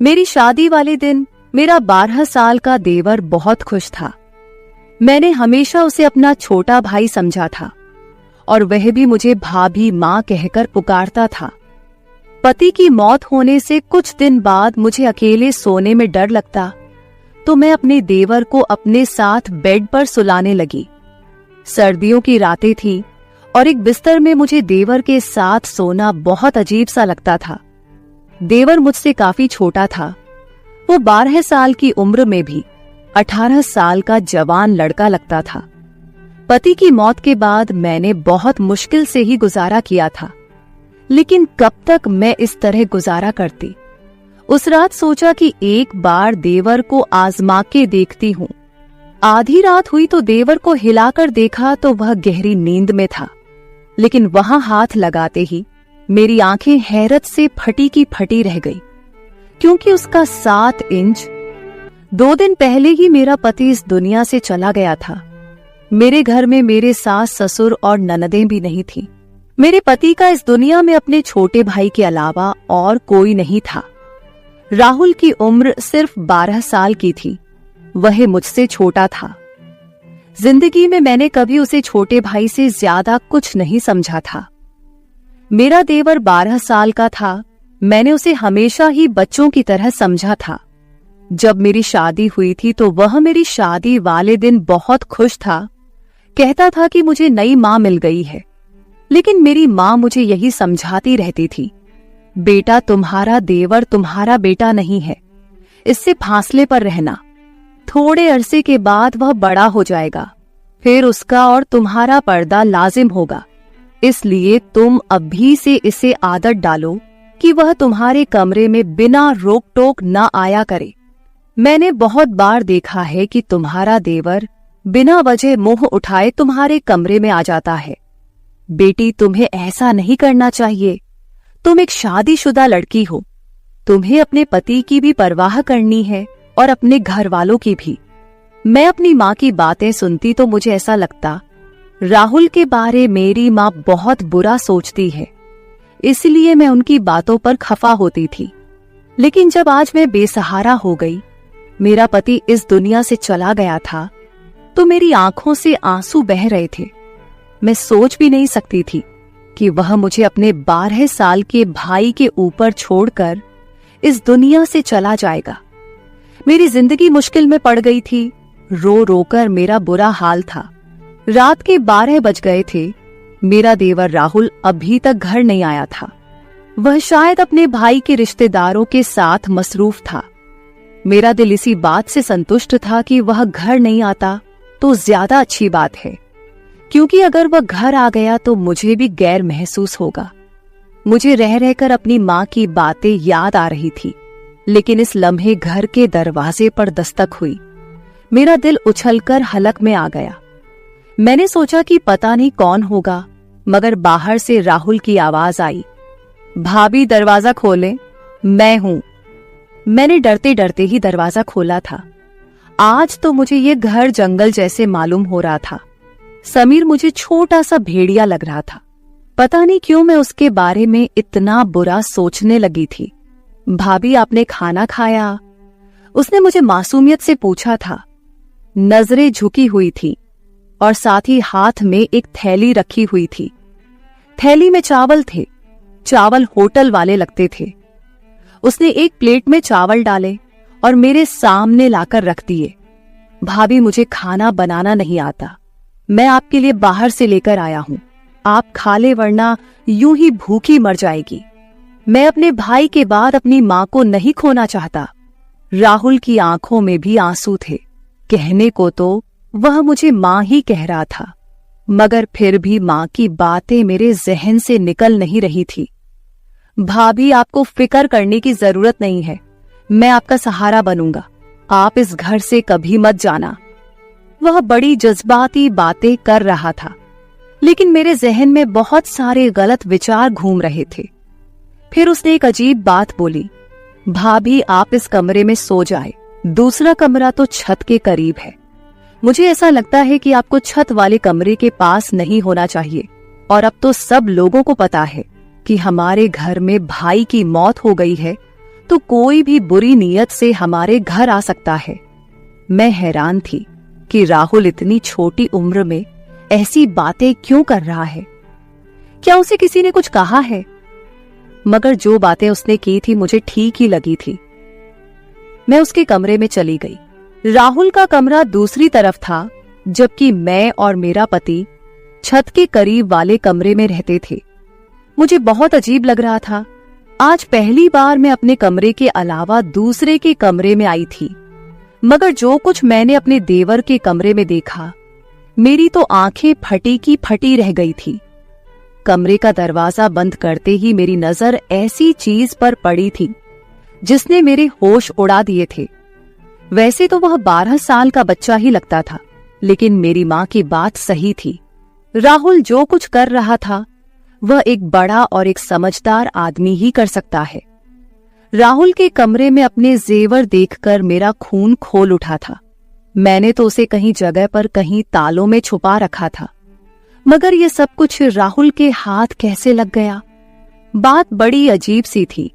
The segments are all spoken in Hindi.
मेरी शादी वाले दिन मेरा 12 साल का देवर बहुत खुश था। मैंने हमेशा उसे अपना छोटा भाई समझा था और वह भी मुझे भाभी माँ कहकर पुकारता था। पति की मौत होने से कुछ दिन बाद मुझे अकेले सोने में डर लगता, तो मैं अपने देवर को अपने साथ बेड पर सुलाने लगी। सर्दियों की रातें थी और एक बिस्तर में मुझे देवर के साथ सोना बहुत अजीब सा लगता था। देवर मुझसे काफी छोटा था। वो 12 साल की उम्र में भी 18 साल का जवान लड़का लगता था। पति की मौत के बाद मैंने बहुत मुश्किल से ही गुजारा किया था, लेकिन कब तक मैं इस तरह गुजारा करती। उस रात सोचा कि एक बार देवर को आजमा के देखती हूँ। आधी रात हुई तो देवर को हिलाकर देखा तो वह गहरी नींद में था, लेकिन वहां हाथ लगाते ही मेरी आंखें हैरत से फटी की फटी रह गई, क्योंकि उसका 7 इंच। 2 दिन पहले ही मेरा पति इस दुनिया से चला गया था। मेरे घर में मेरे सास ससुर और ननदें भी नहीं थी। मेरे पति का इस दुनिया में अपने छोटे भाई के अलावा और कोई नहीं था। राहुल की उम्र सिर्फ 12 साल की थी। वह मुझसे छोटा था। जिंदगी में मैंने कभी उसे छोटे भाई से ज्यादा कुछ नहीं समझा था। मेरा देवर 12 साल का था। मैंने उसे हमेशा ही बच्चों की तरह समझा था। जब मेरी शादी हुई थी तो वह मेरी शादी वाले दिन बहुत खुश था। कहता था कि मुझे नई माँ मिल गई है, लेकिन मेरी माँ मुझे यही समझाती रहती थी, बेटा तुम्हारा देवर तुम्हारा बेटा नहीं है, इससे फासले पर रहना। थोड़े अरसे के बाद वह बड़ा हो जाएगा, फिर उसका और तुम्हारा पर्दा लाजिम होगा। इसलिए तुम अभी से इसे आदत डालो कि वह तुम्हारे कमरे में बिना रोक टोक न आया करे। मैंने बहुत बार देखा है कि तुम्हारा देवर बिना वजह मुंह उठाए तुम्हारे कमरे में आ जाता है। बेटी, तुम्हें ऐसा नहीं करना चाहिए। तुम एक शादीशुदा लड़की हो। तुम्हें अपने पति की भी परवाह करनी है और अपने घर वालों की भी। मैं अपनी माँ की बातें सुनती तो मुझे ऐसा लगता, राहुल के बारे मेरी माँ बहुत बुरा सोचती है, इसलिए मैं उनकी बातों पर खफा होती थी। लेकिन जब आज मैं बेसहारा हो गई, मेरा पति इस दुनिया से चला गया था, तो मेरी आंखों से आंसू बह रहे थे। मैं सोच भी नहीं सकती थी कि वह मुझे अपने 12 साल के भाई के ऊपर छोड़कर इस दुनिया से चला जाएगा। मेरी जिंदगी मुश्किल में पड़ गई थी। रो रोकर मेरा बुरा हाल था। रात के 12 बज गए थे। मेरा देवर राहुल अभी तक घर नहीं आया था। वह शायद अपने भाई के रिश्तेदारों के साथ मसरूफ था। मेरा दिल इसी बात से संतुष्ट था कि वह घर नहीं आता तो ज्यादा अच्छी बात है, क्योंकि अगर वह घर आ गया तो मुझे भी गैर महसूस होगा। मुझे रह रहकर अपनी माँ की बातें याद आ रही थी, लेकिन इस लम्हे घर के दरवाजे पर दस्तक हुई। मेरा दिल उछलकर हलक में आ गया। मैंने सोचा कि पता नहीं कौन होगा, मगर बाहर से राहुल की आवाज आई, भाभी दरवाजा खोलें, मैं हूं। मैंने डरते डरते ही दरवाजा खोला था। आज तो मुझे ये घर जंगल जैसे मालूम हो रहा था। समीर मुझे छोटा सा भेड़िया लग रहा था। पता नहीं क्यों मैं उसके बारे में इतना बुरा सोचने लगी थी। भाभी आपने खाना खाया? उसने मुझे मासूमियत से पूछा था। नजरें झुकी हुई थी और साथ ही हाथ में एक थैली रखी हुई थी। थैली में चावल थे। चावल होटल वाले लगते थे। उसने एक प्लेट में चावल डाले और मेरे सामने लाकर रख दिए। भाभी, मुझे खाना बनाना नहीं आता, मैं आपके लिए बाहर से लेकर आया हूं, आप खा ले, वरना यूं ही भूखी मर जाएगी। मैं अपने भाई के बाद अपनी माँ को नहीं खोना चाहता। राहुल की आंखों में भी आंसू थे। कहने को तो वह मुझे माँ ही कह रहा था, मगर फिर भी माँ की बातें मेरे जहन से निकल नहीं रही थी। भाभी, आपको फिक्र करने की जरूरत नहीं है, मैं आपका सहारा बनूंगा, आप इस घर से कभी मत जाना। वह बड़ी जज्बाती बातें कर रहा था, लेकिन मेरे जहन में बहुत सारे गलत विचार घूम रहे थे। फिर उसने एक अजीब बात बोली, भाभी आप इस कमरे में सो जाए, दूसरा कमरा तो छत के करीब है। मुझे ऐसा लगता है कि आपको छत वाले कमरे के पास नहीं होना चाहिए। और अब तो सब लोगों को पता है कि हमारे घर में भाई की मौत हो गई है, तो कोई भी बुरी नीयत से हमारे घर आ सकता है। मैं हैरान थी कि राहुल इतनी छोटी उम्र में ऐसी बातें क्यों कर रहा है। क्या उसे किसी ने कुछ कहा है? मगर जो बातें उसने की थी मुझे ठीक ही लगी थी। मैं उसके कमरे में चली गई। राहुल का कमरा दूसरी तरफ था, जबकि मैं और मेरा पति छत के करीब वाले कमरे में रहते थे। मुझे बहुत अजीब लग रहा था। आज पहली बार मैं अपने कमरे के अलावा दूसरे के कमरे में आई थी, मगर जो कुछ मैंने अपने देवर के कमरे में देखा, मेरी तो आंखें फटी की फटी रह गई थी। कमरे का दरवाजा बंद करते ही मेरी नजर ऐसी चीज पर पड़ी थी जिसने मेरे होश उड़ा दिए थे। वैसे तो वह 12 साल का बच्चा ही लगता था, लेकिन मेरी माँ की बात सही थी। राहुल जो कुछ कर रहा था वह एक बड़ा और एक समझदार आदमी ही कर सकता है। राहुल के कमरे में अपने जेवर देखकर मेरा खून खोल उठा था। मैंने तो उसे कहीं जगह पर कहीं तालों में छुपा रखा था, मगर यह सब कुछ राहुल के हाथ कैसे लग गया? बात बड़ी अजीब सी थी।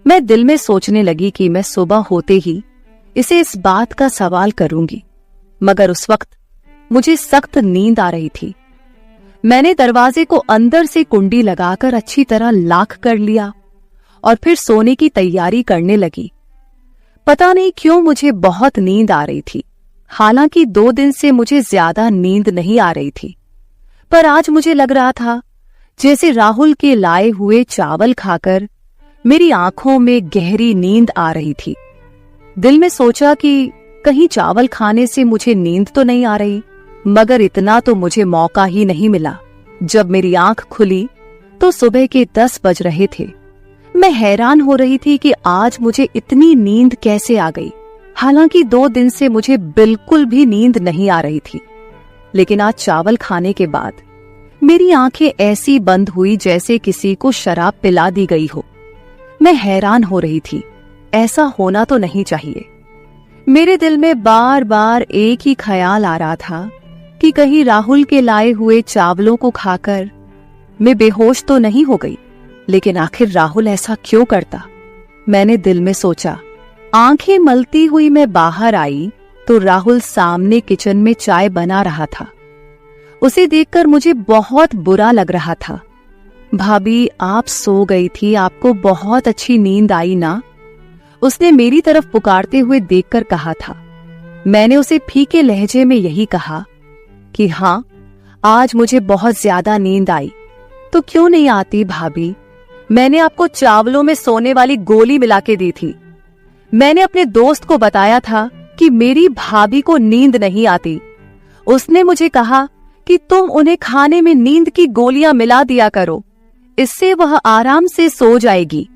मैं दिल में सोचने लगी कि मैं सुबह होते ही इसे इस बात का सवाल करूंगी, मगर उस वक्त मुझे सख्त नींद आ रही थी। मैंने दरवाजे को अंदर से कुंडी लगाकर अच्छी तरह लॉक कर लिया और फिर सोने की तैयारी करने लगी। पता नहीं क्यों मुझे बहुत नींद आ रही थी। हालांकि 2 दिन से मुझे ज्यादा नींद नहीं आ रही थी, पर आज मुझे लग रहा था जैसे राहुल के लाए हुए चावल खाकर मेरी आंखों में गहरी नींद आ रही थी। दिल में सोचा कि कहीं चावल खाने से मुझे नींद तो नहीं आ रही, मगर इतना तो मुझे मौका ही नहीं मिला। जब मेरी आंख खुली तो सुबह के 10 बज रहे थे। मैं हैरान हो रही थी कि आज मुझे इतनी नींद कैसे आ गई। हालांकि 2 दिन से मुझे बिल्कुल भी नींद नहीं आ रही थी, लेकिन आज चावल खाने के बाद मेरी आंखें ऐसी बंद हुई जैसे किसी को शराब पिला दी गई हो। मैं हैरान हो रही थी, ऐसा होना तो नहीं चाहिए। मेरे दिल में बार बार एक ही ख्याल आ रहा था कि कहीं राहुल के लाए हुए चावलों को खाकर मैं बेहोश तो नहीं हो गई। लेकिन आखिर राहुल ऐसा क्यों करता? मैंने दिल में सोचा। आंखें मलती हुई मैं बाहर आई तो राहुल सामने किचन में चाय बना रहा था। उसे देखकर मुझे बहुत बुरा लग रहा था। भाभी, आप सो गई थी, आपको बहुत अच्छी नींद आई ना? उसने मेरी तरफ पुकारते हुए देखकर कहा था। मैंने उसे फीके लहजे में यही कहा कि हाँ, आज मुझे बहुत ज्यादा नींद आई। तो क्यों नहीं आती भाभी? मैंने आपको चावलों में सोने वाली गोली मिला के दी थी। मैंने अपने दोस्त को बताया था कि मेरी भाभी को नींद नहीं आती। उसने मुझे कहा कि तुम उन्हें खाने में नींद की गोलियां मिला दिया करो, इससे वह आराम से सो जाएगी।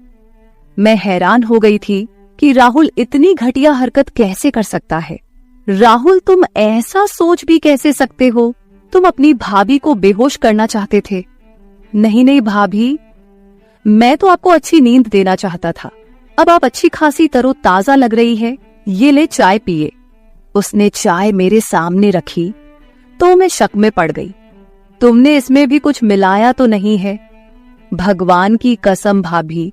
मैं हैरान हो गई थी कि राहुल इतनी घटिया हरकत कैसे कर सकता है। राहुल, तुम ऐसा सोच भी कैसे सकते हो? तुम अपनी भाभी को बेहोश करना चाहते थे। नहीं नहीं भाभी, मैं तो आपको अच्छी नींद देना चाहता था। अब आप अच्छी खासी तरोताजा लग रही है, ये ले चाय पिए। उसने चाय मेरे सामने रखी तो मैं शक में पड़ गई। तुमने इसमें भी कुछ मिलाया तो नहीं है? भगवान की कसम भाभी,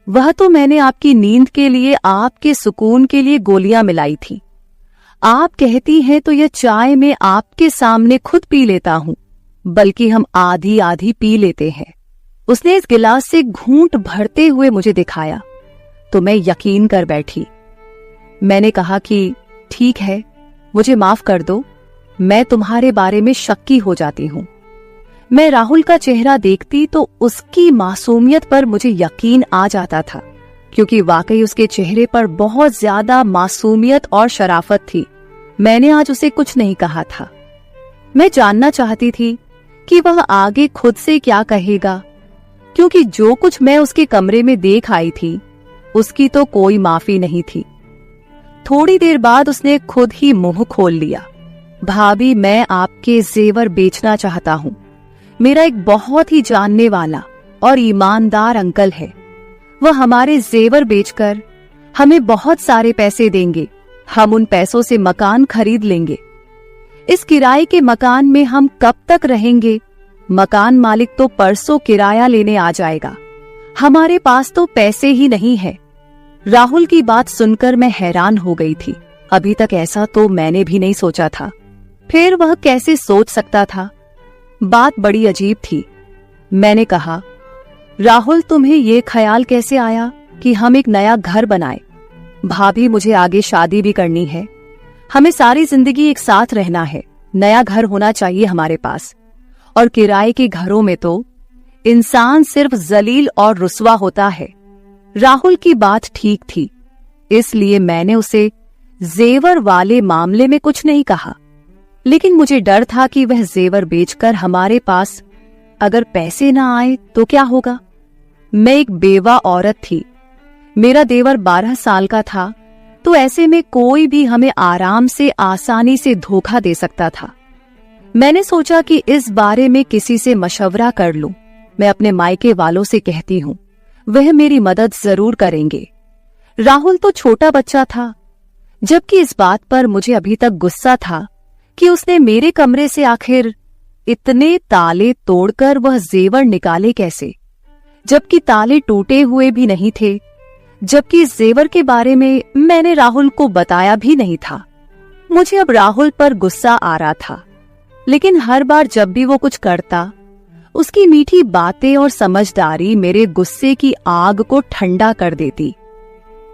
वह तो मैंने आपकी नींद के लिए, आपके सुकून के लिए गोलियां मिलाई थी। आप कहती हैं तो यह चाय मैं आपके सामने खुद पी लेता हूं, बल्कि हम आधी आधी पी लेते हैं। उसने इस गिलास से घूंट भरते हुए मुझे दिखाया तो मैं यकीन कर बैठी। मैंने कहा कि ठीक है, मुझे माफ कर दो, मैं तुम्हारे बारे में शक्की हो जाती हूं। मैं राहुल का चेहरा देखती तो उसकी मासूमियत पर मुझे यकीन आ जाता था, क्योंकि वाकई उसके चेहरे पर बहुत ज्यादा मासूमियत और शराफत थी। मैंने आज उसे कुछ नहीं कहा था। मैं जानना चाहती थी कि वह आगे खुद से क्या कहेगा, क्योंकि जो कुछ मैं उसके कमरे में देख आई थी उसकी तो कोई माफी नहीं थी। थोड़ी देर बाद उसने खुद ही मुंह खोल लिया। भाभी, मैं आपके जेवर बेचना चाहता हूं। मेरा एक बहुत ही जानने वाला और ईमानदार अंकल है। वह हमारे जेवर बेचकर हमें बहुत सारे पैसे देंगे। हम उन पैसों से मकान खरीद लेंगे। इस किराए के मकान में हम कब तक रहेंगे? मकान मालिक तो परसों किराया लेने आ जाएगा। हमारे पास तो पैसे ही नहीं है। राहुल की बात सुनकर मैं हैरान हो गई थी। अभी तक ऐसा तो मैंने भी नहीं सोचा था। फिर वह कैसे सोच सकता था? बात बड़ी अजीब थी। मैंने कहा, राहुल, तुम्हें ये ख्याल कैसे आया कि हम एक नया घर बनाएं? भाभी, मुझे आगे शादी भी करनी है। हमें सारी जिंदगी एक साथ रहना है। नया घर होना चाहिए हमारे पास। और किराए के घरों में तो इंसान सिर्फ जलील और रुस्वा होता है। राहुल की बात ठीक थी, इसलिए मैंने उसे जेवर वाले मामले में कुछ नहीं कहा। लेकिन मुझे डर था कि वह जेवर बेचकर हमारे पास अगर पैसे ना आए तो क्या होगा। मैं एक बेवा औरत थी। मेरा देवर 12 साल का था, तो ऐसे में कोई भी हमें आराम से आसानी से धोखा दे सकता था। मैंने सोचा कि इस बारे में किसी से मशवरा कर लूं। मैं अपने मायके वालों से कहती हूं, वह मेरी मदद जरूर करेंगे। राहुल तो छोटा बच्चा था, जबकि इस बात पर मुझे अभी तक गुस्सा था कि उसने मेरे कमरे से आखिर इतने ताले तोड़कर वह जेवर निकाले कैसे, जबकि ताले टूटे हुए भी नहीं थे। जबकि इस जेवर के बारे में मैंने राहुल को बताया भी नहीं था। मुझे अब राहुल पर गुस्सा आ रहा था, लेकिन हर बार जब भी वो कुछ करता, उसकी मीठी बातें और समझदारी मेरे गुस्से की आग को ठंडा कर देती।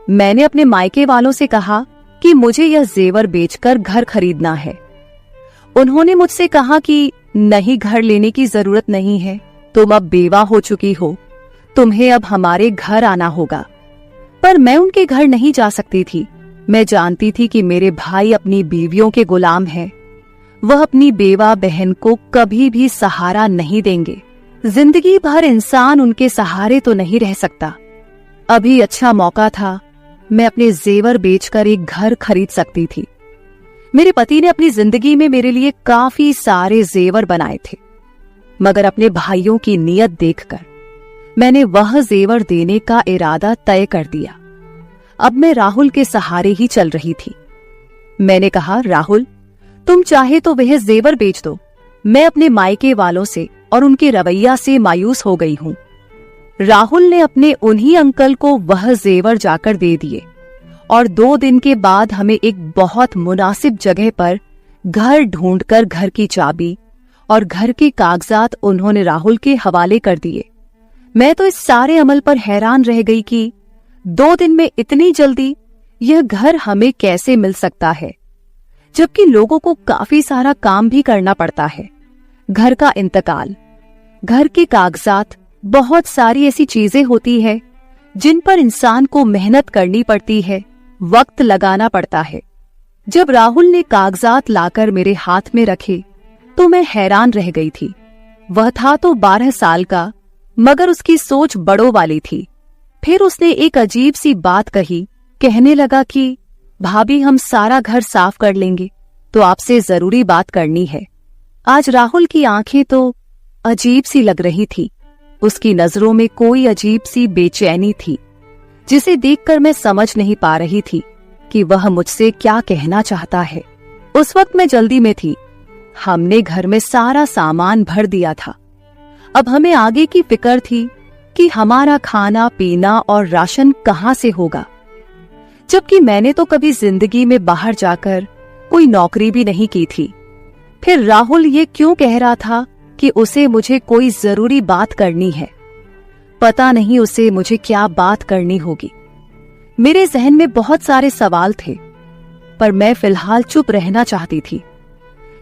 मैंने अपने मायके वालों से कहा कि मुझे यह जेवर बेचकर घर खरीदना है। उन्होंने मुझसे कहा कि नहीं, घर लेने की जरूरत नहीं है, तुम अब बेवा हो चुकी हो, तुम्हें अब हमारे घर आना होगा। पर मैं उनके घर नहीं जा सकती थी। मैं जानती थी कि मेरे भाई अपनी बीवियों के गुलाम हैं। वह अपनी बेवा बहन को कभी भी सहारा नहीं देंगे। जिंदगी भर इंसान उनके सहारे तो नहीं रह सकता। अभी अच्छा मौका था, मैं अपने जेवर बेचकर एक घर खरीद सकती थी। मेरे पति ने अपनी जिंदगी में मेरे लिए काफी सारे जेवर बनाए थे, मगर अपने भाइयों की नीयत देखकर मैंने वह जेवर देने का इरादा तय कर दिया। अब मैं राहुल के सहारे ही चल रही थी। मैंने कहा, राहुल, तुम चाहे तो वह जेवर बेच दो। मैं अपने मायके वालों से और उनके रवैया से मायूस हो गई हूं। राहुल ने अपने उन्हीं अंकल को वह जेवर जाकर दे दिए और 2 दिन के बाद हमें एक बहुत मुनासिब जगह पर घर ढूंढकर घर की चाबी और घर के कागजात उन्होंने राहुल के हवाले कर दिए। मैं तो इस सारे अमल पर हैरान रह गई कि 2 दिन में इतनी जल्दी यह घर हमें कैसे मिल सकता है, जबकि लोगों को काफी सारा काम भी करना पड़ता है। घर का इंतकाल, घर के कागजात, बहुत सारी ऐसी चीजें होती है जिन पर इंसान को मेहनत करनी पड़ती है, वक्त लगाना पड़ता है। जब राहुल ने कागजात लाकर मेरे हाथ में रखे तो मैं हैरान रह गई थी। वह था तो 12 साल का, मगर उसकी सोच बड़ों वाली थी। फिर उसने एक अजीब सी बात कही। कहने लगा कि भाभी, हम सारा घर साफ कर लेंगे, तो आपसे जरूरी बात करनी है। आज राहुल की आंखें तो अजीब सी लग रही थी। उसकी नजरों में कोई अजीब सी बेचैनी थी, जिसे देखकर मैं समझ नहीं पा रही थी कि वह मुझसे क्या कहना चाहता है। उस वक्त मैं जल्दी में थी। हमने घर में सारा सामान भर दिया था। अब हमें आगे की फिक्र थी कि हमारा खाना पीना और राशन कहां से होगा, जबकि मैंने तो कभी जिंदगी में बाहर जाकर कोई नौकरी भी नहीं की थी। फिर राहुल ये क्यों कह रहा था कि उसे मुझे कोई जरूरी बात करनी है? पता नहीं उसे मुझे क्या बात करनी होगी। मेरे जहन में बहुत सारे सवाल थे, पर मैं फिलहाल चुप रहना चाहती थी।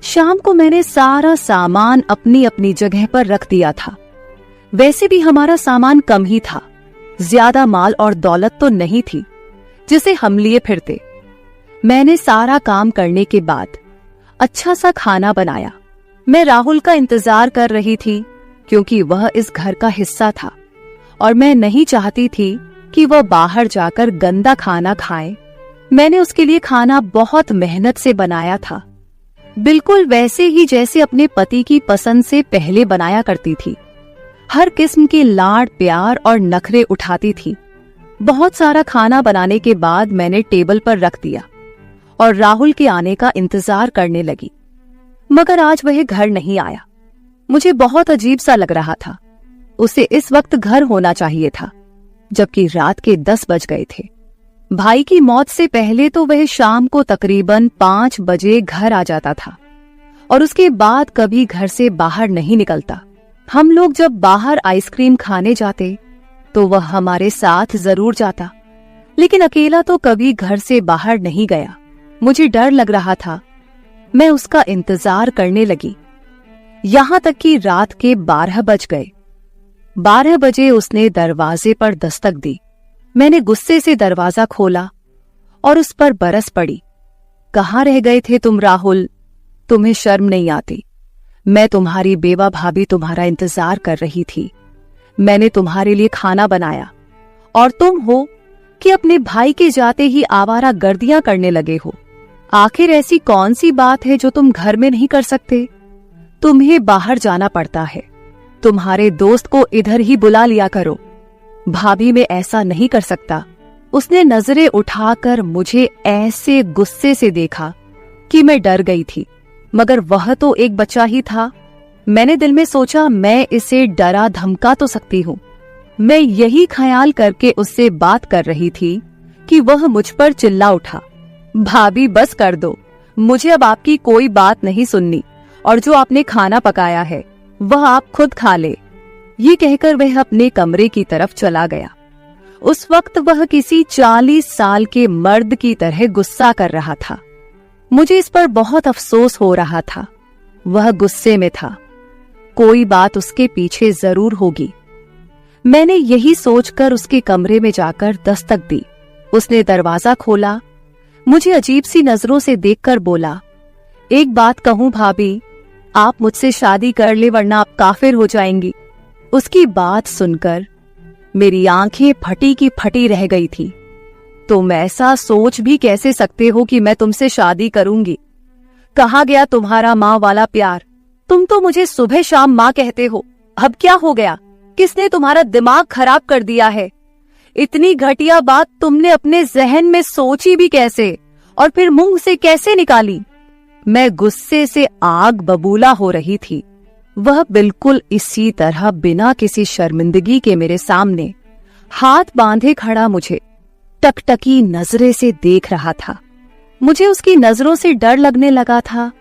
शाम को मैंने सारा सामान अपनी अपनी जगह पर रख दिया था। वैसे भी हमारा सामान कम ही था, ज्यादा माल और दौलत तो नहीं थी जिसे हम लिए फिरते। मैंने सारा काम करने के बाद अच्छा सा खाना बनाया। मैं राहुल का इंतजार कर रही थी, क्योंकि वह इस घर का हिस्सा था और मैं नहीं चाहती थी कि वह बाहर जाकर गंदा खाना खाए। मैंने उसके लिए खाना बहुत मेहनत से बनाया था, बिल्कुल वैसे ही जैसे अपने पति की पसंद से पहले बनाया करती थी। हर किस्म के लाड प्यार और नखरे उठाती थी। बहुत सारा खाना बनाने के बाद मैंने टेबल पर रख दिया और राहुल के आने का इंतजार करने लगी, मगर आज वह घर नहीं आया। मुझे बहुत अजीब सा लग रहा था। उसे इस वक्त घर होना चाहिए था, जबकि रात के 10 बज गए थे। भाई की मौत से पहले तो वह शाम को तकरीबन 5 बजे घर आ जाता था और उसके बाद कभी घर से बाहर नहीं निकलता। हम लोग जब बाहर आइसक्रीम खाने जाते तो वह हमारे साथ जरूर जाता, लेकिन अकेला तो कभी घर से बाहर नहीं गया। मुझे डर लग रहा था। मैं उसका इंतजार करने लगी, यहां तक कि रात के 12 बज गए। 12 बजे उसने दरवाजे पर दस्तक दी। मैंने गुस्से से दरवाजा खोला और उस पर बरस पड़ी। कहाँ रह गए थे तुम राहुल? तुम्हें शर्म नहीं आती? मैं तुम्हारी बेवा भाभी तुम्हारा इंतजार कर रही थी। मैंने तुम्हारे लिए खाना बनाया और तुम हो कि अपने भाई के जाते ही आवारा गर्दियां करने लगे हो। आखिर ऐसी कौन सी बात है जो तुम घर में नहीं कर सकते? तुम्हें बाहर जाना पड़ता है। तुम्हारे दोस्त को इधर ही बुला लिया करो। भाभी मैं ऐसा नहीं कर सकता। उसने नजरें उठाकर मुझे ऐसे गुस्से से देखा कि मैं डर गई थी, मगर वह तो एक बच्चा ही था। मैंने दिल में सोचा मैं इसे डरा धमका तो सकती हूँ। मैं यही ख्याल करके उससे बात कर रही थी कि वह मुझ पर चिल्ला उठा, भाभी बस कर दो, मुझे अब आपकी कोई बात नहीं सुननी और जो आपने खाना पकाया है वह आप खुद खा ले। ये कहकर वह अपने कमरे की तरफ चला गया। उस वक्त वह किसी 40 साल के मर्द की तरह गुस्सा कर रहा था। मुझे इस पर बहुत अफसोस हो रहा था। वह गुस्से में था, कोई बात उसके पीछे जरूर होगी। मैंने यही सोचकर उसके कमरे में जाकर दस्तक दी। उसने दरवाजा खोला, मुझे अजीब सी नजरों से देखकर बोला, एक बात कहूं भाभी, आप मुझसे शादी कर ले वरना आप काफिर हो जाएंगी। उसकी बात सुनकर मेरी आंखें फटी की फटी रह गई थी। तुम ऐसा सोच भी कैसे सकते हो कि मैं तुमसे शादी करूंगी? कहाँ गया तुम्हारा माँ वाला प्यार? तुम तो मुझे सुबह शाम माँ कहते हो। अब क्या हो गया? किसने तुम्हारा दिमाग खराब कर दिया है? इतनी घटिया बात तुमने अपने जहन में सोची भी कैसे और फिर मुंह से कैसे निकाली? मैं गुस्से से आग बबूला हो रही थी। वह बिल्कुल इसी तरह बिना किसी शर्मिंदगी के मेरे सामने हाथ बांधे खड़ा मुझे टकटकी नजरे से देख रहा था। मुझे उसकी नजरों से डर लगने लगा था।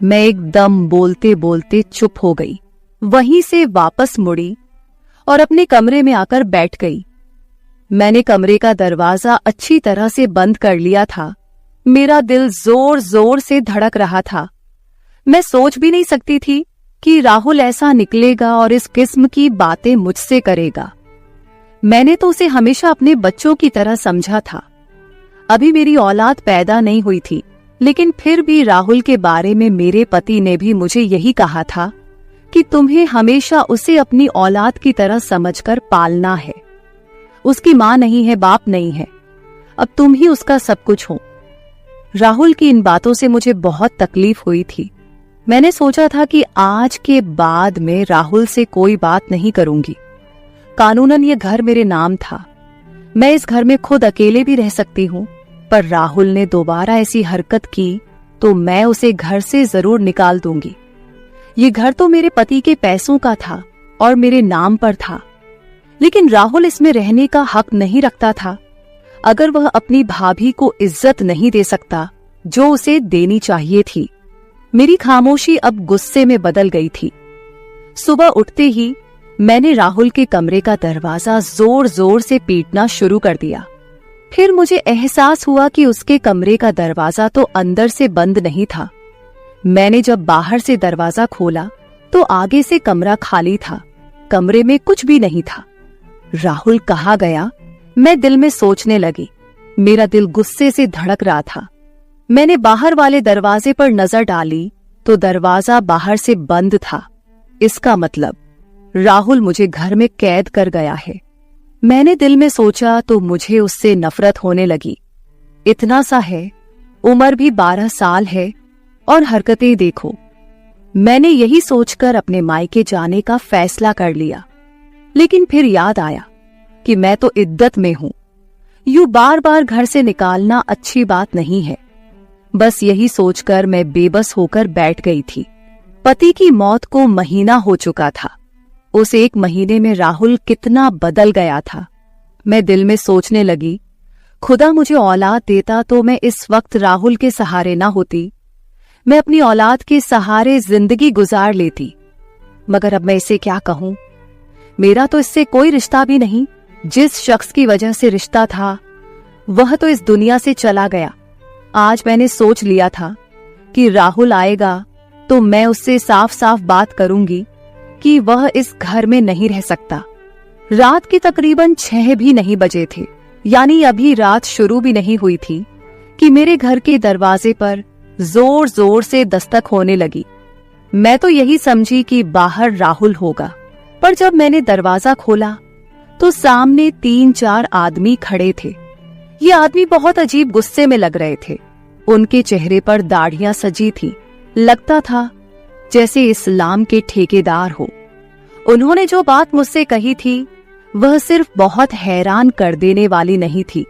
मैं एकदम बोलते बोलते चुप हो गई। वहीं से वापस मुड़ी और अपने कमरे में आकर बैठ गई। मैंने कमरे का दरवाजा अच्छी तरह से बंद कर लिया था। मेरा दिल जोर जोर से धड़क रहा था। मैं सोच भी नहीं सकती थी कि राहुल ऐसा निकलेगा और इस किस्म की बातें मुझसे करेगा। मैंने तो उसे हमेशा अपने बच्चों की तरह समझा था। अभी मेरी औलाद पैदा नहीं हुई थी, लेकिन फिर भी राहुल के बारे में मेरे पति ने भी मुझे यही कहा था कि तुम्हें हमेशा उसे अपनी औलाद की तरह समझकर पालना है। उसकी माँ नहीं है, बाप नहीं है, अब तुम ही उसका सब कुछ हो। राहुल की इन बातों से मुझे बहुत तकलीफ हुई थी। मैंने सोचा था कि आज के बाद मैं राहुल से कोई बात नहीं करूंगी। कानूनन ये घर मेरे नाम था। मैं इस घर में खुद अकेले भी रह सकती हूँ, पर राहुल ने दोबारा ऐसी हरकत की तो मैं उसे घर से जरूर निकाल दूंगी। ये घर तो मेरे पति के पैसों का था और मेरे नाम पर था, लेकिन राहुल इसमें रहने का हक नहीं रखता था। अगर वह अपनी भाभी को इज्जत नहीं दे सकता जो उसे देनी चाहिए थी। मेरी खामोशी अब गुस्से में बदल गई थी। सुबह उठते ही मैंने राहुल के कमरे का दरवाजा जोर जोर से पीटना शुरू कर दिया। फिर मुझे एहसास हुआ कि उसके कमरे का दरवाजा तो अंदर से बंद नहीं था। मैंने जब बाहर से दरवाजा खोला तो आगे से कमरा खाली था। कमरे में कुछ भी नहीं था। राहुल कहाँ गया? मैं दिल में सोचने लगी। मेरा दिल गुस्से से धड़क रहा था। मैंने बाहर वाले दरवाजे पर नजर डाली तो दरवाजा बाहर से बंद था। इसका मतलब राहुल मुझे घर में कैद कर गया है। मैंने दिल में सोचा तो मुझे उससे नफरत होने लगी। इतना सा है, उम्र भी 12 साल है और हरकतें देखो। मैंने यही सोचकर अपने मायके जाने का फैसला कर लिया, लेकिन फिर याद आया कि मैं तो इद्दत में हूं। यूं बार बार घर से निकालना अच्छी बात नहीं है। बस यही सोचकर मैं बेबस होकर बैठ गई थी। पति की मौत को महीना हो चुका था। उस एक महीने में राहुल कितना बदल गया था। मैं दिल में सोचने लगी, खुदा मुझे औलाद देता तो मैं इस वक्त राहुल के सहारे ना होती। मैं अपनी औलाद के सहारे जिंदगी गुजार लेती। मगर अब मैं इसे क्या कहूं? मेरा तो इससे कोई रिश्ता भी नहीं। जिस शख्स की वजह से रिश्ता था वह तो इस दुनिया से चला गया। आज मैंने सोच लिया था कि राहुल आएगा तो मैं उससे साफ साफ बात करूंगी कि वह इस घर में नहीं रह सकता। रात के तकरीबन 6 भी नहीं बजे थे, यानी अभी रात शुरू भी नहीं हुई थी कि मेरे घर के दरवाजे पर जोर जोर से दस्तक होने लगी। मैं तो यही समझी कि बाहर राहुल होगा, पर जब मैंने दरवाजा खोला तो सामने 3-4 आदमी खड़े थे। ये आदमी बहुत अजीब गुस्से में लग रहे थे। उनके चेहरे पर दाढ़ियां सजी थी। लगता था जैसे इस्लाम के ठेकेदार हो। उन्होंने जो बात मुझसे कही थी वह सिर्फ बहुत हैरान कर देने वाली नहीं थी,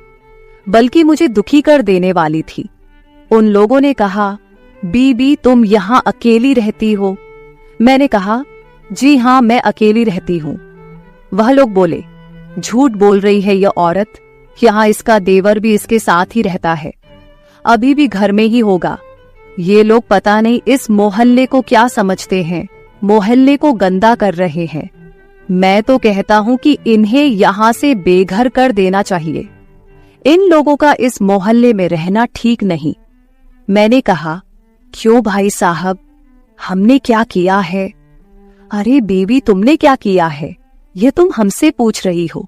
बल्कि मुझे दुखी कर देने वाली थी। उन लोगों ने कहा, बीबी तुम यहाँ अकेली रहती हो? मैंने कहा, जी हाँ मैं अकेली रहती हूँ। वह लोग बोले, झूठ बोल रही है यह औरत, यहाँ इसका देवर भी इसके साथ ही रहता है, अभी भी घर में ही होगा। ये लोग पता नहीं इस मोहल्ले को क्या समझते हैं, मोहल्ले को गंदा कर रहे हैं। मैं तो कहता हूँ कि इन्हें यहाँ से बेघर कर देना चाहिए। इन लोगों का इस मोहल्ले में रहना ठीक नहीं। मैंने कहा, क्यों भाई साहब, हमने क्या किया है? अरे बीवी तुमने क्या किया है ये तुम हमसे पूछ रही हो?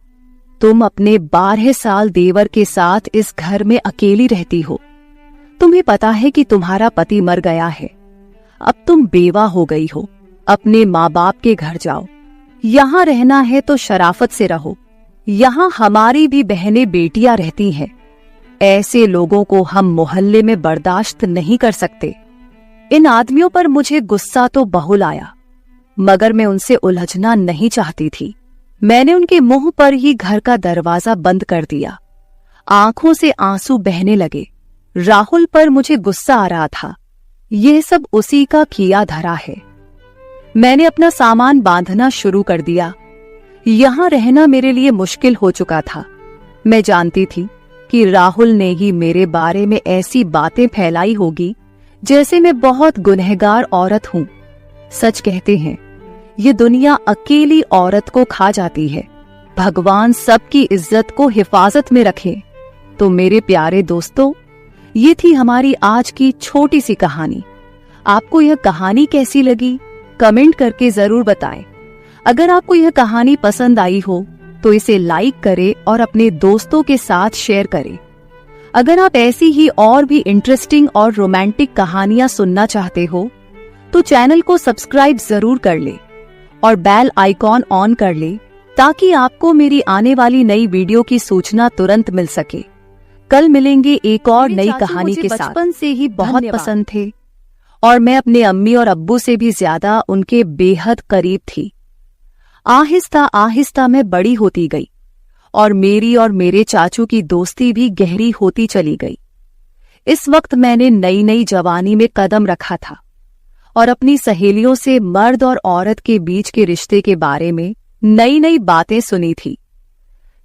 तुम अपने 12 साल देवर के साथ इस घर में अकेली रहती हो। तुम्हें पता है कि तुम्हारा पति मर गया है, अब तुम बेवा हो गई हो। अपने माँ बाप के घर जाओ। यहाँ रहना है तो शराफत से रहो। यहाँ हमारी भी बहनें बेटियां रहती हैं। ऐसे लोगों को हम मोहल्ले में बर्दाश्त नहीं कर सकते। इन आदमियों पर मुझे गुस्सा तो बहुल आया, मगर मैं उनसे उलझना नहीं चाहती थी। मैंने उनके मुंह पर ही घर का दरवाजा बंद कर दिया। आंखों से आंसू बहने लगे। राहुल पर मुझे गुस्सा आ रहा था। यह सब उसी का किया धरा है। मैंने अपना सामान बांधना शुरू कर दिया। यहां रहना मेरे लिए मुश्किल हो चुका था। मैं जानती थी कि राहुल ने ही मेरे बारे में ऐसी बातें फैलाई होगी जैसे मैं बहुत गुनहगार औरत हूं। सच कहते हैं, ये दुनिया अकेली औरत को खा जाती है। भगवान सबकी इज्जत को हिफाजत में रखे। तो मेरे प्यारे दोस्तों, ये थी हमारी आज की छोटी सी कहानी। आपको यह कहानी कैसी लगी कमेंट करके जरूर बताएं। अगर आपको यह कहानी पसंद आई हो तो इसे लाइक करें और अपने दोस्तों के साथ शेयर करें। अगर आप ऐसी ही और भी इंटरेस्टिंग और रोमांटिक कहानियां सुनना चाहते हो तो चैनल को सब्सक्राइब जरूर कर ले और बेल आइकॉन ऑन कर ले, ताकि आपको मेरी आने वाली नई वीडियो की सूचना तुरंत मिल सके। कल मिलेंगे एक और नई कहानी के साथ। बचपन से ही बहुत पसंद थे और मैं अपने अम्मी और अब्बू से भी ज्यादा उनके बेहद करीब थी। आहिस्ता आहिस्ता मैं बड़ी होती गई और मेरी और मेरे चाचू की दोस्ती भी गहरी होती चली गई। इस वक्त मैंने नई नई जवानी में कदम रखा था और अपनी सहेलियों से मर्द और औरत के बीच के रिश्ते के बारे में नई नई बातें सुनी थी।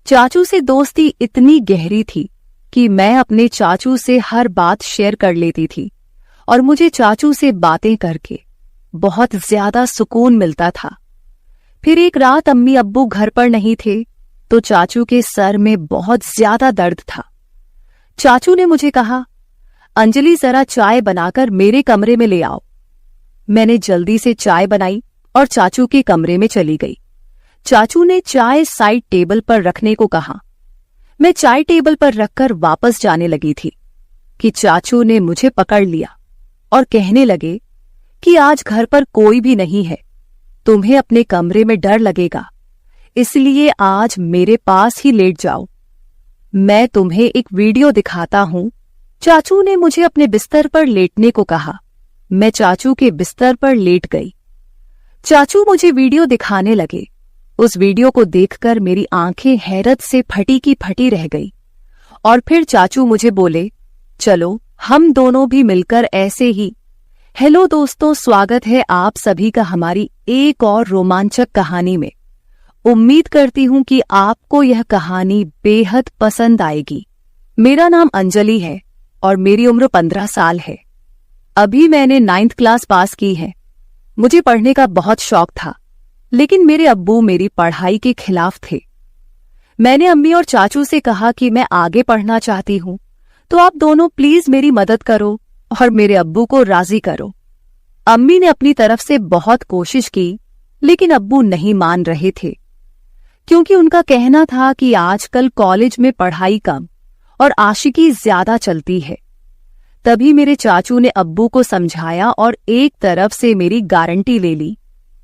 चाचू से दोस्ती इतनी गहरी थी कि मैं अपने चाचू से हर बात शेयर कर लेती थी और मुझे चाचू से बातें करके बहुत ज्यादा सुकून मिलता था। फिर एक रात अम्मी अब्बू घर पर नहीं थे तो चाचू के सर में बहुत ज्यादा दर्द था। चाचू ने मुझे कहा, अंजलि जरा चाय बनाकर मेरे कमरे में ले आओ। मैंने जल्दी से चाय बनाई और चाचू के कमरे में चली गई। चाचू ने चाय साइड टेबल पर रखने को कहा। मैं चाय टेबल पर रखकर वापस जाने लगी थी कि चाचू ने मुझे पकड़ लिया और कहने लगे कि आज घर पर कोई भी नहीं है, तुम्हें अपने कमरे में डर लगेगा, इसलिए आज मेरे पास ही लेट जाओ। मैं तुम्हें एक वीडियो दिखाता हूं। चाचू ने मुझे अपने बिस्तर पर लेटने को कहा। मैं चाचू के बिस्तर पर लेट गई। चाचू मुझे वीडियो दिखाने लगे। उस वीडियो को देखकर मेरी आंखें हैरत से फटी की फटी रह गई और फिर चाचू मुझे बोले, चलो हम दोनों भी मिलकर ऐसे ही। हेलो दोस्तों, स्वागत है आप सभी का हमारी एक और रोमांचक कहानी में। उम्मीद करती हूं कि आपको यह कहानी बेहद पसंद आएगी। मेरा नाम अंजलि है और मेरी उम्र 15 साल है। अभी मैंने 9th क्लास पास की है। मुझे पढ़ने का बहुत शौक था, लेकिन मेरे अब्बू मेरी पढ़ाई के खिलाफ थे। मैंने अम्मी और चाचू से कहा कि मैं आगे पढ़ना चाहती हूं, तो आप दोनों प्लीज मेरी मदद करो और मेरे अब्बू को राजी करो। अम्मी ने अपनी तरफ से बहुत कोशिश की, लेकिन अब्बू नहीं मान रहे थे, क्योंकि उनका कहना था कि आजकल कॉलेज में पढ़ाई कम और आशिकी ज्यादा चलती है। तभी मेरे चाचू ने अब्बू को समझाया और एक तरफ से मेरी गारंटी ले ली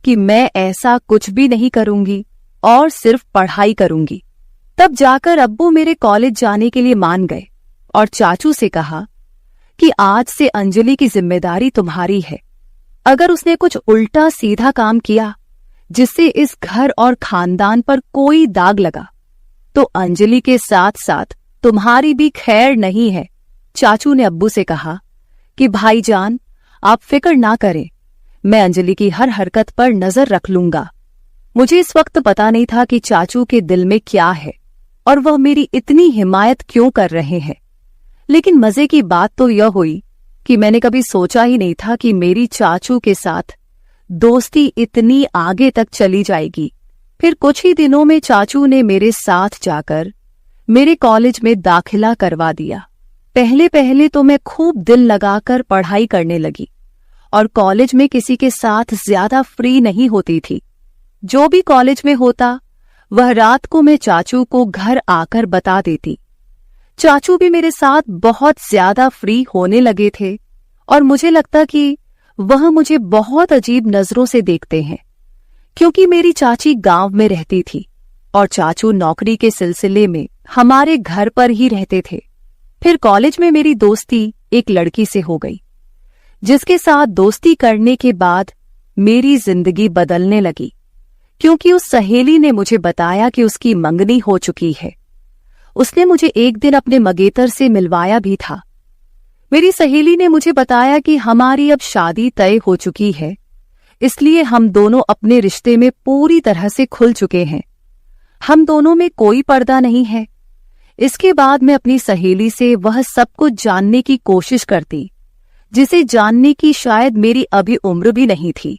कि मैं ऐसा कुछ भी नहीं करूंगी और सिर्फ पढ़ाई करूंगी। तब जाकर अब्बू मेरे कॉलेज जाने के लिए मान गए और चाचू से कहा कि आज से अंजलि की जिम्मेदारी तुम्हारी है। अगर उसने कुछ उल्टा सीधा काम किया जिससे इस घर और खानदान पर कोई दाग लगा, तो अंजलि के साथ साथ तुम्हारी भी खैर नहीं है। चाचू ने अब्बू से कहा कि भाईजान, आप फिक्र ना करें, मैं अंजलि की हर हरकत पर नजर रख लूंगा। मुझे इस वक्त पता नहीं था कि चाचू के दिल में क्या है और वह मेरी इतनी हिमायत क्यों कर रहे हैं। लेकिन मजे की बात तो यह हुई कि मैंने कभी सोचा ही नहीं था कि मेरी चाचू के साथ दोस्ती इतनी आगे तक चली जाएगी। फिर कुछ ही दिनों में चाचू ने मेरे साथ जाकर मेरे कॉलेज में दाखिला करवा दिया। पहले पहले तो मैं खूब दिल लगाकर पढ़ाई करने लगी और कॉलेज में किसी के साथ ज्यादा फ्री नहीं होती थी। जो भी कॉलेज में होता वह रात को मैं चाचू को घर आकर बता देती। चाचू भी मेरे साथ बहुत ज्यादा फ्री होने लगे थे और मुझे लगता कि वह मुझे बहुत अजीब नजरों से देखते हैं, क्योंकि मेरी चाची गांव में रहती थी और चाचू नौकरी के सिलसिले में हमारे घर पर ही रहते थे। फिर कॉलेज में मेरी दोस्ती एक लड़की से हो गई, जिसके साथ दोस्ती करने के बाद मेरी जिंदगी बदलने लगी, क्योंकि उस सहेली ने मुझे बताया कि उसकी मंगनी हो चुकी है। उसने मुझे एक दिन अपने मंगेतर से मिलवाया भी था। मेरी सहेली ने मुझे बताया कि हमारी अब शादी तय हो चुकी है, इसलिए हम दोनों अपने रिश्ते में पूरी तरह से खुल चुके हैं। हम दोनों में कोई पर्दा नहीं है। इसके बाद मैं अपनी सहेली से वह सब कुछ जानने की कोशिश करती, जिसे जानने की शायद मेरी अभी उम्र भी नहीं थी,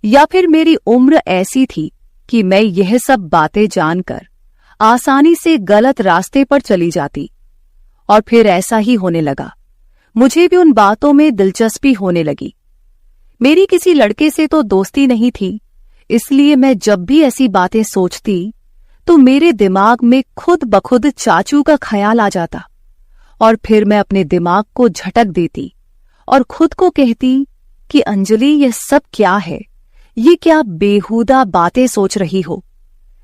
या फिर मेरी उम्र ऐसी थी कि मैं यह सब बातें जानकर आसानी से गलत रास्ते पर चली जाती। और फिर ऐसा ही होने लगा। मुझे भी उन बातों में दिलचस्पी होने लगी। मेरी किसी लड़के से तो दोस्ती नहीं थी, इसलिए मैं जब भी ऐसी बातें सोचती तो मेरे दिमाग में खुद ब खुद चाचू का ख्याल आ जाता और फिर मैं अपने दिमाग को झटक देती और खुद को कहती कि अंजलि, यह सब क्या है? ये क्या बेहुदा बातें सोच रही हो?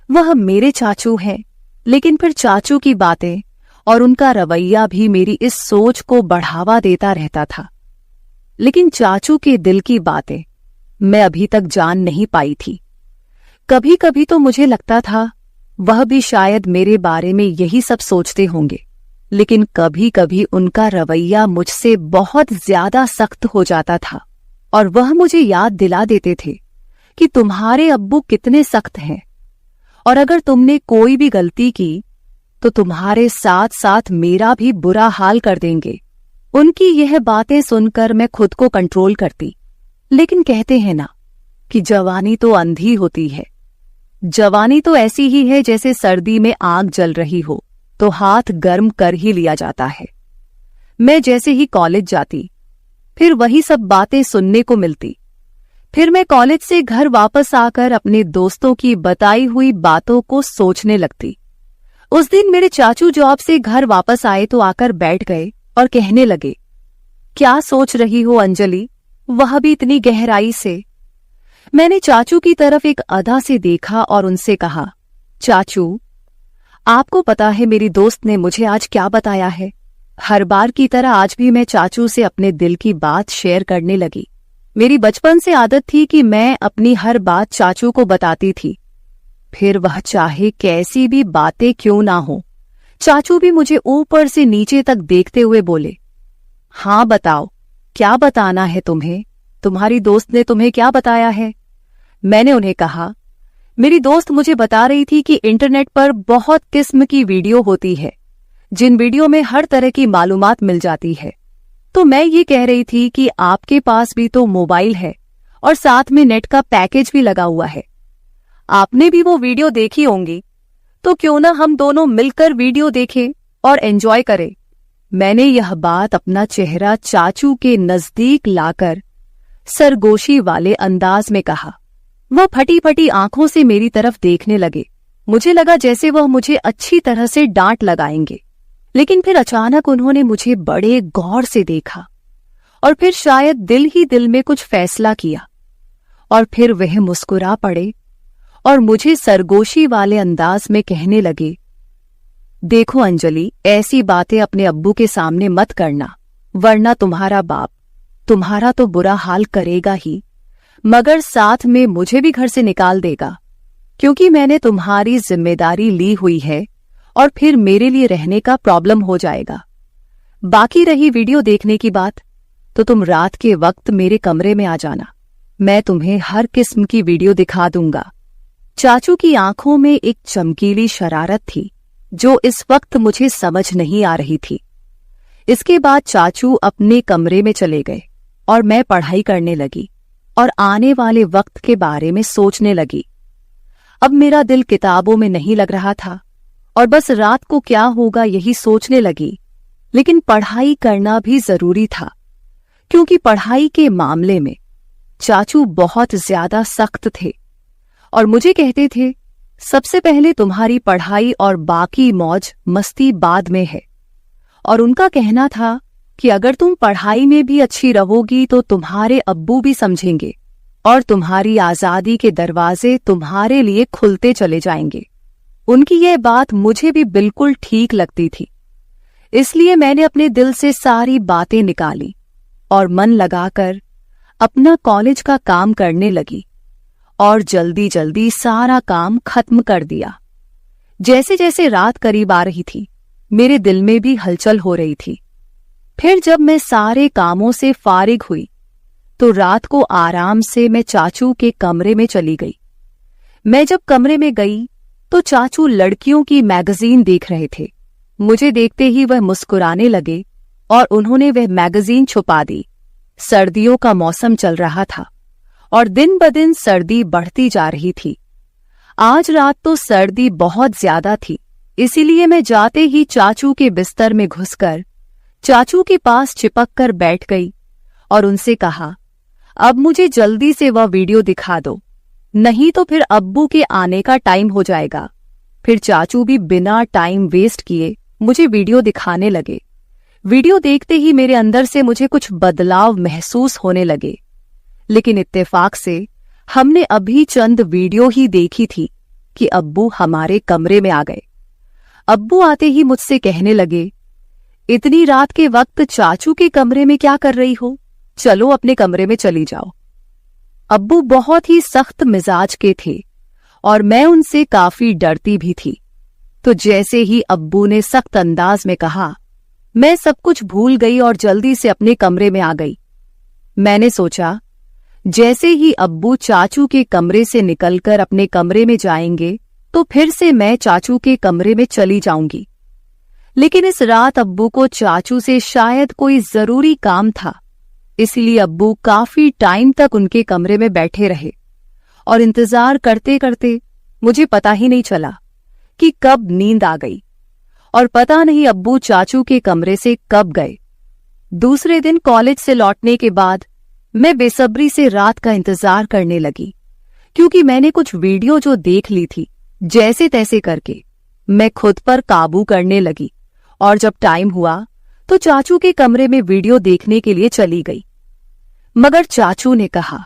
वह मेरे चाचू हैं, लेकिन फिर चाचू की बातें और उनका रवैया भी मेरी इस सोच को बढ़ावा देता रहता था। लेकिन चाचू के दिल की बातें मैं अभी तक जान नहीं पाई थी। कभी कभी तो मुझे लगता था वह भी शायद मेरे बारे में यही सब सोचते होंगे, लेकिन कभी कभी उनका रवैया मुझसे बहुत ज्यादा सख्त हो जाता था और वह मुझे याद दिला देते थे कि तुम्हारे अब्बू कितने सख्त हैं और अगर तुमने कोई भी गलती की तो तुम्हारे साथ साथ मेरा भी बुरा हाल कर देंगे। उनकी यह बातें सुनकर मैं खुद को कंट्रोल करती, लेकिन कहते हैं ना कि जवानी तो अंधी होती है। जवानी तो ऐसी ही है जैसे सर्दी में आग जल रही हो तो हाथ गर्म कर ही लिया जाता है। मैं जैसे ही कॉलेज जाती फिर वही सब बातें सुनने को मिलती। फिर मैं कॉलेज से घर वापस आकर अपने दोस्तों की बताई हुई बातों को सोचने लगती। उस दिन मेरे चाचू जॉब से घर वापस आए तो आकर बैठ गए और कहने लगे, क्या सोच रही हो अंजलि, वह भी इतनी गहराई से? मैंने चाचू की तरफ एक अदा से देखा और उनसे कहा, चाचू, आपको पता है मेरी दोस्त ने मुझे आज क्या बताया है? हर बार की तरह आज भी मैं चाचू से अपने दिल की बात शेयर करने लगी। मेरी बचपन से आदत थी कि मैं अपनी हर बात चाचू को बताती थी, फिर वह चाहे कैसी भी बातें क्यों ना हो। चाचू भी मुझे ऊपर से नीचे तक देखते हुए बोले, हाँ बताओ, क्या बताना है तुम्हें? तुम्हारी दोस्त ने तुम्हें क्या बताया है? मैंने उन्हें कहा, मेरी दोस्त मुझे बता रही थी कि इंटरनेट पर बहुत किस्म की वीडियो होती है जिन वीडियो में हर तरह की मालूमात मिल जाती है। तो मैं ये कह रही थी कि आपके पास भी तो मोबाइल है और साथ में नेट का पैकेज भी लगा हुआ है। आपने भी वो वीडियो देखी होंगी, तो क्यों ना हम दोनों मिलकर वीडियो देखें और एंजॉय करें। मैंने यह बात अपना चेहरा चाचू के नजदीक लाकर सरगोशी वाले अंदाज में कहा। वह फटी फटी आंखों से मेरी तरफ देखने लगे। मुझे लगा जैसे वह मुझे अच्छी तरह से डांट लगाएंगे, लेकिन फिर अचानक उन्होंने मुझे बड़े गौर से देखा और फिर शायद दिल ही दिल में कुछ फैसला किया और फिर वह मुस्कुरा पड़े और मुझे सरगोशी वाले अंदाज में कहने लगे, देखो अंजलि, ऐसी बातें अपने अब्बू के सामने मत करना, वरना तुम्हारा बाप तुम्हारा तो बुरा हाल करेगा ही, मगर साथ में मुझे भी घर से निकाल देगा, क्योंकि मैंने तुम्हारी जिम्मेदारी ली हुई है और फिर मेरे लिए रहने का प्रॉब्लम हो जाएगा। बाकी रही वीडियो देखने की बात, तो तुम रात के वक्त मेरे कमरे में आ जाना, मैं तुम्हें हर किस्म की वीडियो दिखा दूंगा। चाचू की आंखों में एक चमकीली शरारत थी जो इस वक्त मुझे समझ नहीं आ रही थी। इसके बाद चाचू अपने कमरे में चले गए और मैं पढ़ाई करने लगी और आने वाले वक्त के बारे में सोचने लगी। अब मेरा दिल किताबों में नहीं लग रहा था और बस रात को क्या होगा यही सोचने लगी। लेकिन पढ़ाई करना भी जरूरी था, क्योंकि पढ़ाई के मामले में चाचू बहुत ज्यादा सख्त थे और मुझे कहते थे, सबसे पहले तुम्हारी पढ़ाई और बाकी मौज मस्ती बाद में है। और उनका कहना था कि अगर तुम पढ़ाई में भी अच्छी रहोगी तो तुम्हारे अब्बू भी समझेंगे और तुम्हारी आजादी के दरवाजे तुम्हारे लिए खुलते चले जाएंगे। उनकी यह बात मुझे भी बिल्कुल ठीक लगती थी, इसलिए मैंने अपने दिल से सारी बातें निकाली और मन लगाकर अपना कॉलेज का काम करने लगी और जल्दी जल्दी सारा काम खत्म कर दिया। जैसे जैसे रात करीब आ रही थी, मेरे दिल में भी हलचल हो रही थी। फिर जब मैं सारे कामों से फारिग हुई तो रात को आराम से मैं चाचू के कमरे में चली गई। मैं जब कमरे में गई तो चाचू लड़कियों की मैगजीन देख रहे थे। मुझे देखते ही वह मुस्कुराने लगे और उन्होंने वह मैगजीन छुपा दी। सर्दियों का मौसम चल रहा था और दिन ब दिन सर्दी बढ़ती जा रही थी। आज रात तो सर्दी बहुत ज्यादा थी, इसीलिए मैं जाते ही चाचू के बिस्तर में घुसकर चाचू के पास चिपक कर बैठ गई और उनसे कहा, अब मुझे जल्दी से वह वीडियो दिखा दो, नहीं तो फिर अब्बू के आने का टाइम हो जाएगा। फिर चाचू भी बिना टाइम वेस्ट किए मुझे वीडियो दिखाने लगे। वीडियो देखते ही मेरे अंदर से मुझे कुछ बदलाव महसूस होने लगे, लेकिन इत्तेफाक से हमने अभी चंद वीडियो ही देखी थी कि अब्बू हमारे कमरे में आ गए। अब्बू आते ही मुझसे कहने लगे, इतनी रात के वक्त चाचू के कमरे में क्या कर रही हो? चलो अपने कमरे में चली जाओ। अब्बू बहुत ही सख्त मिजाज के थे और मैं उनसे काफी डरती भी थी। तो जैसे ही अब्बू ने सख्त अंदाज में कहा, मैं सब कुछ भूल गई और जल्दी से अपने कमरे में आ गई। मैंने सोचा, जैसे ही अब्बू चाचू के कमरे से निकलकर अपने कमरे में जाएंगे तो फिर से मैं चाचू के कमरे में चली जाऊंगी। लेकिन इस रात अब्बू को चाचू से शायद कोई जरूरी काम था, इसलिए अब्बू काफी टाइम तक उनके कमरे में बैठे रहे और इंतजार करते करते मुझे पता ही नहीं चला कि कब नींद आ गई और पता नहीं अब्बू चाचू के कमरे से कब गए। दूसरे दिन कॉलेज से लौटने के बाद मैं बेसब्री से रात का इंतजार करने लगी, क्योंकि मैंने कुछ वीडियो जो देख ली थी, जैसे तैसे करके मैं खुद पर काबू करने लगी और जब टाइम हुआ तो चाचू के कमरे में वीडियो देखने के लिए चली गई। मगर चाचू ने कहा,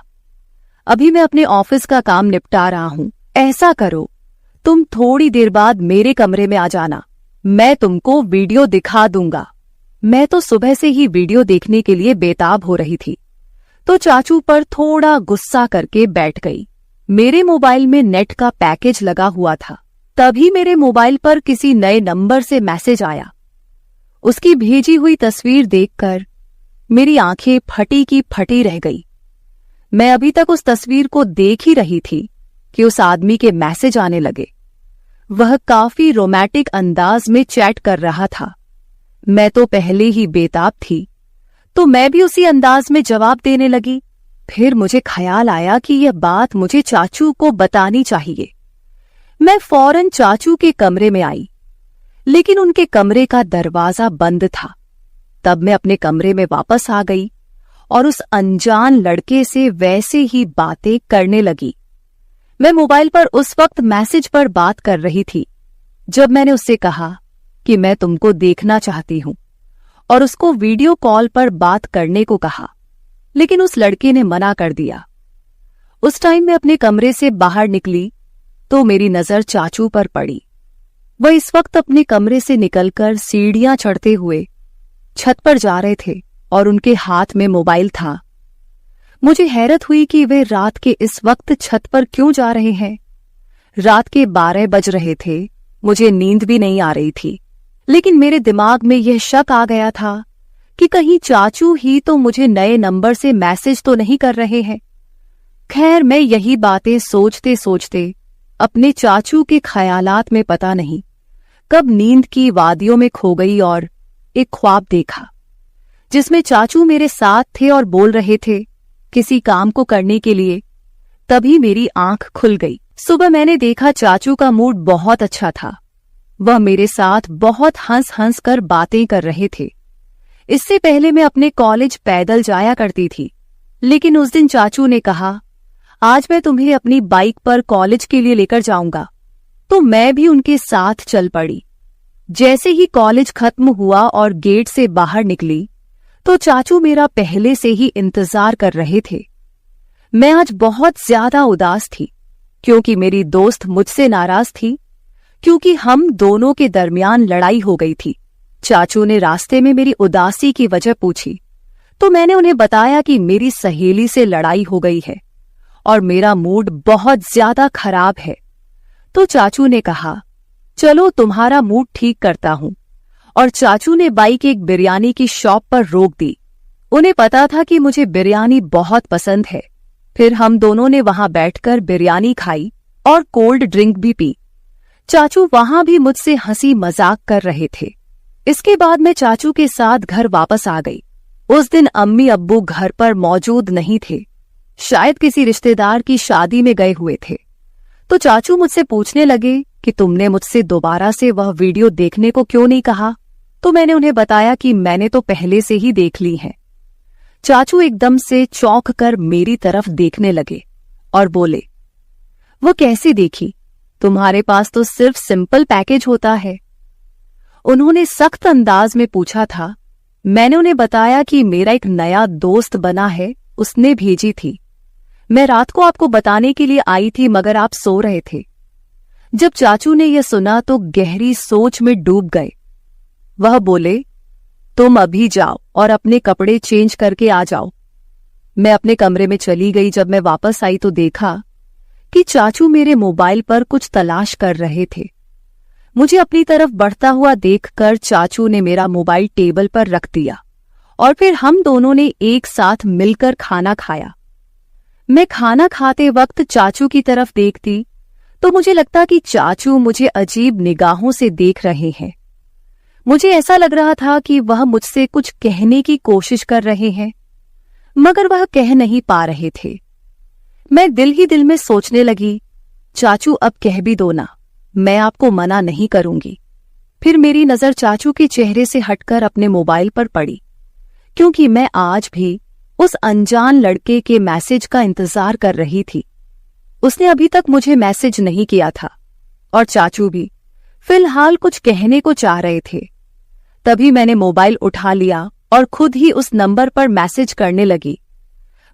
अभी मैं अपने ऑफिस का काम निपटा रहा हूं, ऐसा करो तुम थोड़ी देर बाद मेरे कमरे में आ जाना, मैं तुमको वीडियो दिखा दूंगा। मैं तो सुबह से ही वीडियो देखने के लिए बेताब हो रही थी, तो चाचू पर थोड़ा गुस्सा करके बैठ गई। मेरे मोबाइल में नेट का पैकेज लगा हुआ था। तभी मेरे मोबाइल पर किसी नए नंबर से मैसेज आया। उसकी भेजी हुई तस्वीर देखकर मेरी आंखें फटी की फटी रह गई। मैं अभी तक उस तस्वीर को देख ही रही थी कि उस आदमी के मैसेज आने लगे। वह काफी रोमांटिक अंदाज में चैट कर रहा था। मैं तो पहले ही बेताब थी, तो मैं भी उसी अंदाज में जवाब देने लगी। फिर मुझे ख्याल आया कि यह बात मुझे चाचू को बतानी चाहिए। मैं फौरन चाचू के कमरे में आई, लेकिन उनके कमरे का दरवाजा बंद था। तब मैं अपने कमरे में वापस आ गई और उस अनजान लड़के से वैसे ही बातें करने लगी। मैं मोबाइल पर उस वक्त मैसेज पर बात कर रही थी जब मैंने उससे कहा कि मैं तुमको देखना चाहती हूं और उसको वीडियो कॉल पर बात करने को कहा, लेकिन उस लड़के ने मना कर दिया। उस टाइम मैं अपने कमरे से बाहर निकली तो मेरी नजर चाचू पर पड़ी। वह इस वक्त अपने कमरे से निकलकर सीढ़ियां चढ़ते हुए छत पर जा रहे थे और उनके हाथ में मोबाइल था। मुझे हैरत हुई कि वे रात के इस वक्त छत पर क्यों जा रहे हैं। रात के 12 बज रहे थे, मुझे नींद भी नहीं आ रही थी, लेकिन मेरे दिमाग में यह शक आ गया था कि कहीं चाचू ही तो मुझे नए नंबर से मैसेज तो नहीं कर रहे हैं। खैर, मैं यही बातें सोचते सोचते अपने चाचू के ख्यालात में पता नहीं कब नींद की वादियों में खो गई और एक ख्वाब देखा जिसमें चाचू मेरे साथ थे और बोल रहे थे किसी काम को करने के लिए। तभी मेरी आंख खुल गई। सुबह मैंने देखा चाचू का मूड बहुत अच्छा था। वह मेरे साथ बहुत हंस हंस कर बातें कर रहे थे। इससे पहले मैं अपने कॉलेज पैदल जाया करती थी, लेकिन उस दिन चाचू ने कहा आज मैं तुम्हें अपनी बाइक पर कॉलेज के लिए लेकर जाऊंगा, तो मैं भी उनके साथ चल पड़ी। जैसे ही कॉलेज खत्म हुआ और गेट से बाहर निकली तो चाचू मेरा पहले से ही इंतजार कर रहे थे। मैं आज बहुत ज्यादा उदास थी क्योंकि मेरी दोस्त मुझसे नाराज थी, क्योंकि हम दोनों के दरमियान लड़ाई हो गई थी। चाचू ने रास्ते में मेरी उदासी की वजह पूछी तो मैंने उन्हें बताया कि मेरी सहेली से लड़ाई हो गई है और मेरा मूड बहुत ज्यादा खराब है। तो चाचू ने कहा चलो तुम्हारा मूड ठीक करता हूं, और चाचू ने बाइक एक बिरयानी की शॉप पर रोक दी। उन्हें पता था कि मुझे बिरयानी बहुत पसंद है। फिर हम दोनों ने वहां बैठकर बिरयानी खाई और कोल्ड ड्रिंक भी पी। चाचू वहां भी मुझसे हंसी मजाक कर रहे थे। इसके बाद मैं चाचू के साथ घर वापस आ गई। उस दिन अम्मी अब्बू घर पर मौजूद नहीं थे, शायद किसी रिश्तेदार की शादी में गए हुए थे। तो चाचू मुझसे पूछने लगे कि तुमने मुझसे दोबारा से वह वीडियो देखने को क्यों नहीं कहा। तो मैंने उन्हें बताया कि मैंने तो पहले से ही देख ली है। चाचू एकदम से चौंक कर मेरी तरफ देखने लगे और बोले वो कैसे देखी, तुम्हारे पास तो सिर्फ सिंपल पैकेज होता है। उन्होंने सख्त अंदाज में पूछा था। मैंने उन्हें बताया कि मेरा एक नया दोस्त बना है, उसने भेजी थी। मैं रात को आपको बताने के लिए आई थी मगर आप सो रहे थे। जब चाचू ने यह सुना तो गहरी सोच में डूब गए। वह बोले तुम अभी जाओ और अपने कपड़े चेंज करके आ जाओ। मैं अपने कमरे में चली गई। जब मैं वापस आई तो देखा कि चाचू मेरे मोबाइल पर कुछ तलाश कर रहे थे। मुझे अपनी तरफ बढ़ता हुआ देखकर चाचू ने मेरा मोबाइल टेबल पर रख दिया और फिर हम दोनों ने एक साथ मिलकर खाना खाया। मैं खाना खाते वक्त चाचू की तरफ देखती तो मुझे लगता कि चाचू मुझे अजीब निगाहों से देख रहे हैं। मुझे ऐसा लग रहा था कि वह मुझसे कुछ कहने की कोशिश कर रहे हैं, मगर वह कह नहीं पा रहे थे। मैं दिल ही दिल में सोचने लगी, चाचू अब कह भी दो ना, मैं आपको मना नहीं करूंगी। फिर मेरी नजर चाचू के चेहरे से हटकर अपने मोबाइल पर पड़ी, क्योंकि मैं आज भी उस अनजान लड़के के मैसेज का इंतजार कर रही थी। उसने अभी तक मुझे मैसेज नहीं किया था और चाचू भी फिलहाल कुछ कहने को चाह रहे थे। तभी मैंने मोबाइल उठा लिया और खुद ही उस नंबर पर मैसेज करने लगी,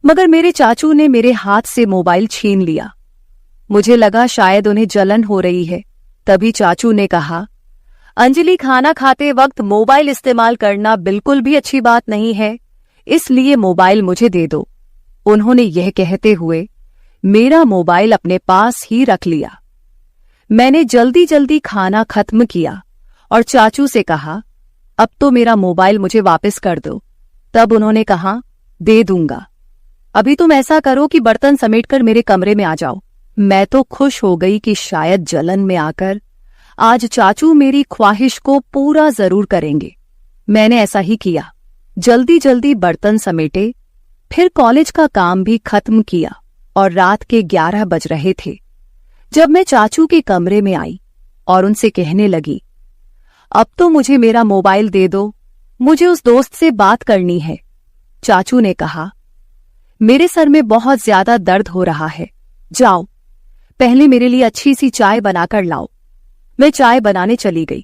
मगर मेरे चाचू ने मेरे हाथ से मोबाइल छीन लिया। मुझे लगा शायद उन्हें जलन हो रही है। तभी चाचू ने कहा, अंजलि, खाना खाते वक्त मोबाइल इस्तेमाल करना बिल्कुल भी अच्छी बात नहीं है, इसलिए मोबाइल मुझे दे दो। उन्होंने यह कहते हुए मेरा मोबाइल अपने पास ही रख लिया। मैंने जल्दी जल्दी खाना खत्म किया और चाचू से कहा, अब तो मेरा मोबाइल मुझे वापस कर दो। तब उन्होंने कहा, दे दूंगा, अभी तुम ऐसा करो कि बर्तन समेटकर मेरे कमरे में आ जाओ। मैं तो खुश हो गई कि शायद जलन में आकर आज चाचू मेरी ख्वाहिश को पूरा जरूर करेंगे। मैंने ऐसा ही किया। जल्दी जल्दी बर्तन समेटे, फिर कॉलेज का काम भी खत्म किया और रात के 11 बज रहे थे जब मैं चाचू के कमरे में आई और उनसे कहने लगी, अब तो मुझे मेरा मोबाइल दे दो, मुझे उस दोस्त से बात करनी है। चाचू ने कहा, मेरे सर में बहुत ज्यादा दर्द हो रहा है, जाओ पहले मेरे लिए अच्छी सी चाय बनाकर लाओ। मैं चाय बनाने चली गई।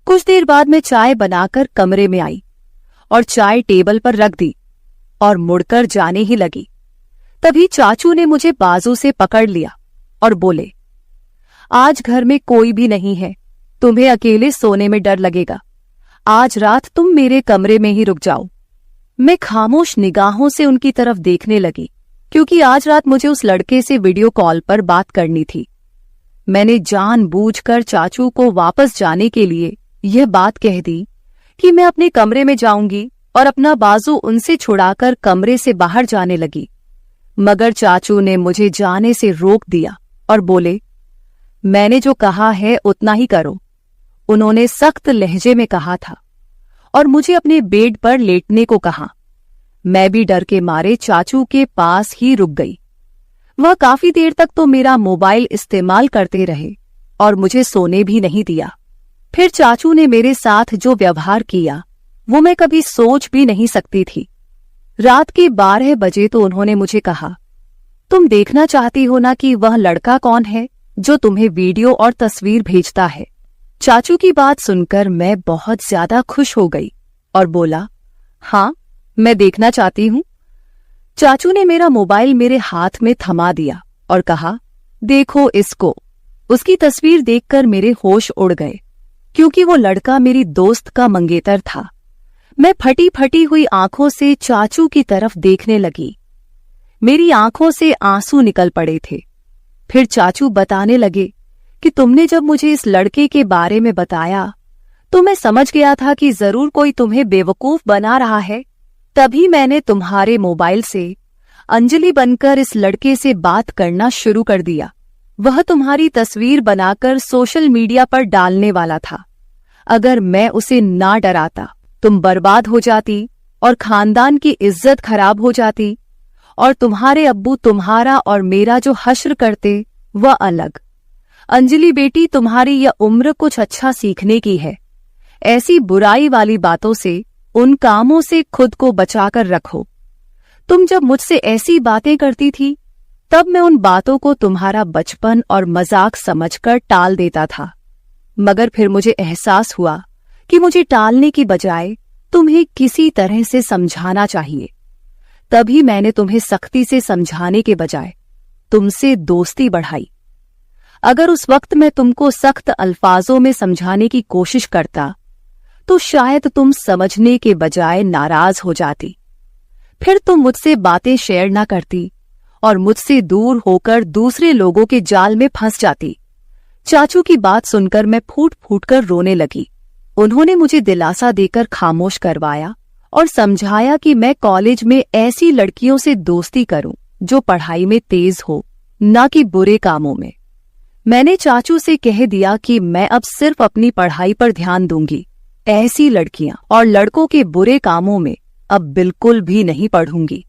कुछ देर बाद मैं चाय बनाकर कमरे में आई और चाय टेबल पर रख दी और मुड़कर जाने ही लगी। तभी चाचू ने मुझे बाजू से पकड़ लिया और बोले, आज घर में कोई भी नहीं है, तुम्हें अकेले सोने में डर लगेगा, आज रात तुम मेरे कमरे में ही रुक जाओ। मैं खामोश निगाहों से उनकी तरफ देखने लगी, क्योंकि आज रात मुझे उस लड़के से वीडियो कॉल पर बात करनी थी। मैंने जानबूझकर चाचू को वापस जाने के लिए यह बात कह दी कि मैं अपने कमरे में जाऊंगी और अपना बाजू उनसे छुड़ाकर कमरे से बाहर जाने लगी। मगर चाचू ने मुझे जाने से रोक दिया और बोले, मैंने जो कहा है उतना ही करो। उन्होंने सख्त लहजे में कहा था और मुझे अपने बेड पर लेटने को कहा। मैं भी डर के मारे चाचू के पास ही रुक गई। वह काफी देर तक तो मेरा मोबाइल इस्तेमाल करते रहे और मुझे सोने भी नहीं दिया। फिर चाचू ने मेरे साथ जो व्यवहार किया वो मैं कभी सोच भी नहीं सकती थी। रात के 12 बजे तो उन्होंने मुझे कहा, तुम देखना चाहती हो ना कि वह लड़का कौन है जो तुम्हें वीडियो और तस्वीर भेजता है। चाचू की बात सुनकर मैं बहुत ज्यादा खुश हो गई और बोला, हाँ मैं देखना चाहती हूँ। चाचू ने मेरा मोबाइल मेरे हाथ में थमा दिया और कहा, देखो इसको। उसकी तस्वीर देखकर मेरे होश उड़ गए, क्योंकि वो लड़का मेरी दोस्त का मंगेतर था। मैं फटी फटी हुई आंखों से चाचू की तरफ देखने लगी। मेरी आंखों से आंसू निकल पड़े थे। फिर चाचू बताने लगे कि तुमने जब मुझे इस लड़के के बारे में बताया तो मैं समझ गया था कि जरूर कोई तुम्हें बेवकूफ बना रहा है। तभी मैंने तुम्हारे मोबाइल से अंजलि बनकर इस लड़के से बात करना शुरू कर दिया। वह तुम्हारी तस्वीर बनाकर सोशल मीडिया पर डालने वाला था। अगर मैं उसे ना डराता तुम बर्बाद हो जाती और खानदान की इज्जत खराब हो जाती, और तुम्हारे अब्बू तुम्हारा और मेरा जो हश्र करते वह अलग। अंजलि बेटी, तुम्हारी यह उम्र कुछ अच्छा सीखने की है। ऐसी बुराई वाली बातों से, उन कामों से खुद को बचाकर रखो। तुम जब मुझसे ऐसी बातें करती थी तब मैं उन बातों को तुम्हारा बचपन और मजाक समझकर टाल देता था, मगर फिर मुझे एहसास हुआ कि मुझे टालने की बजाय तुम्हें किसी तरह से समझाना चाहिए। तभी मैंने तुम्हें सख्ती से समझाने के बजाय तुमसे दोस्ती बढ़ाई। अगर उस वक्त मैं तुमको सख्त अल्फाजों में समझाने की कोशिश करता तो शायद तुम समझने के बजाय नाराज हो जाती। फिर तुम मुझसे बातें शेयर ना करती और मुझसे दूर होकर दूसरे लोगों के जाल में फंस जाती। चाचू की बात सुनकर मैं फूट फूट कर रोने लगी। उन्होंने मुझे दिलासा देकर खामोश करवाया और समझाया कि मैं कॉलेज में ऐसी लड़कियों से दोस्ती करूं जो पढ़ाई में तेज हो, न कि बुरे कामों में। मैंने चाचू से कह दिया कि मैं अब सिर्फ अपनी पढ़ाई पर ध्यान दूंगी, ऐसी लड़कियां और लड़कों के बुरे कामों में अब बिल्कुल भी नहीं पढ़ूंगी।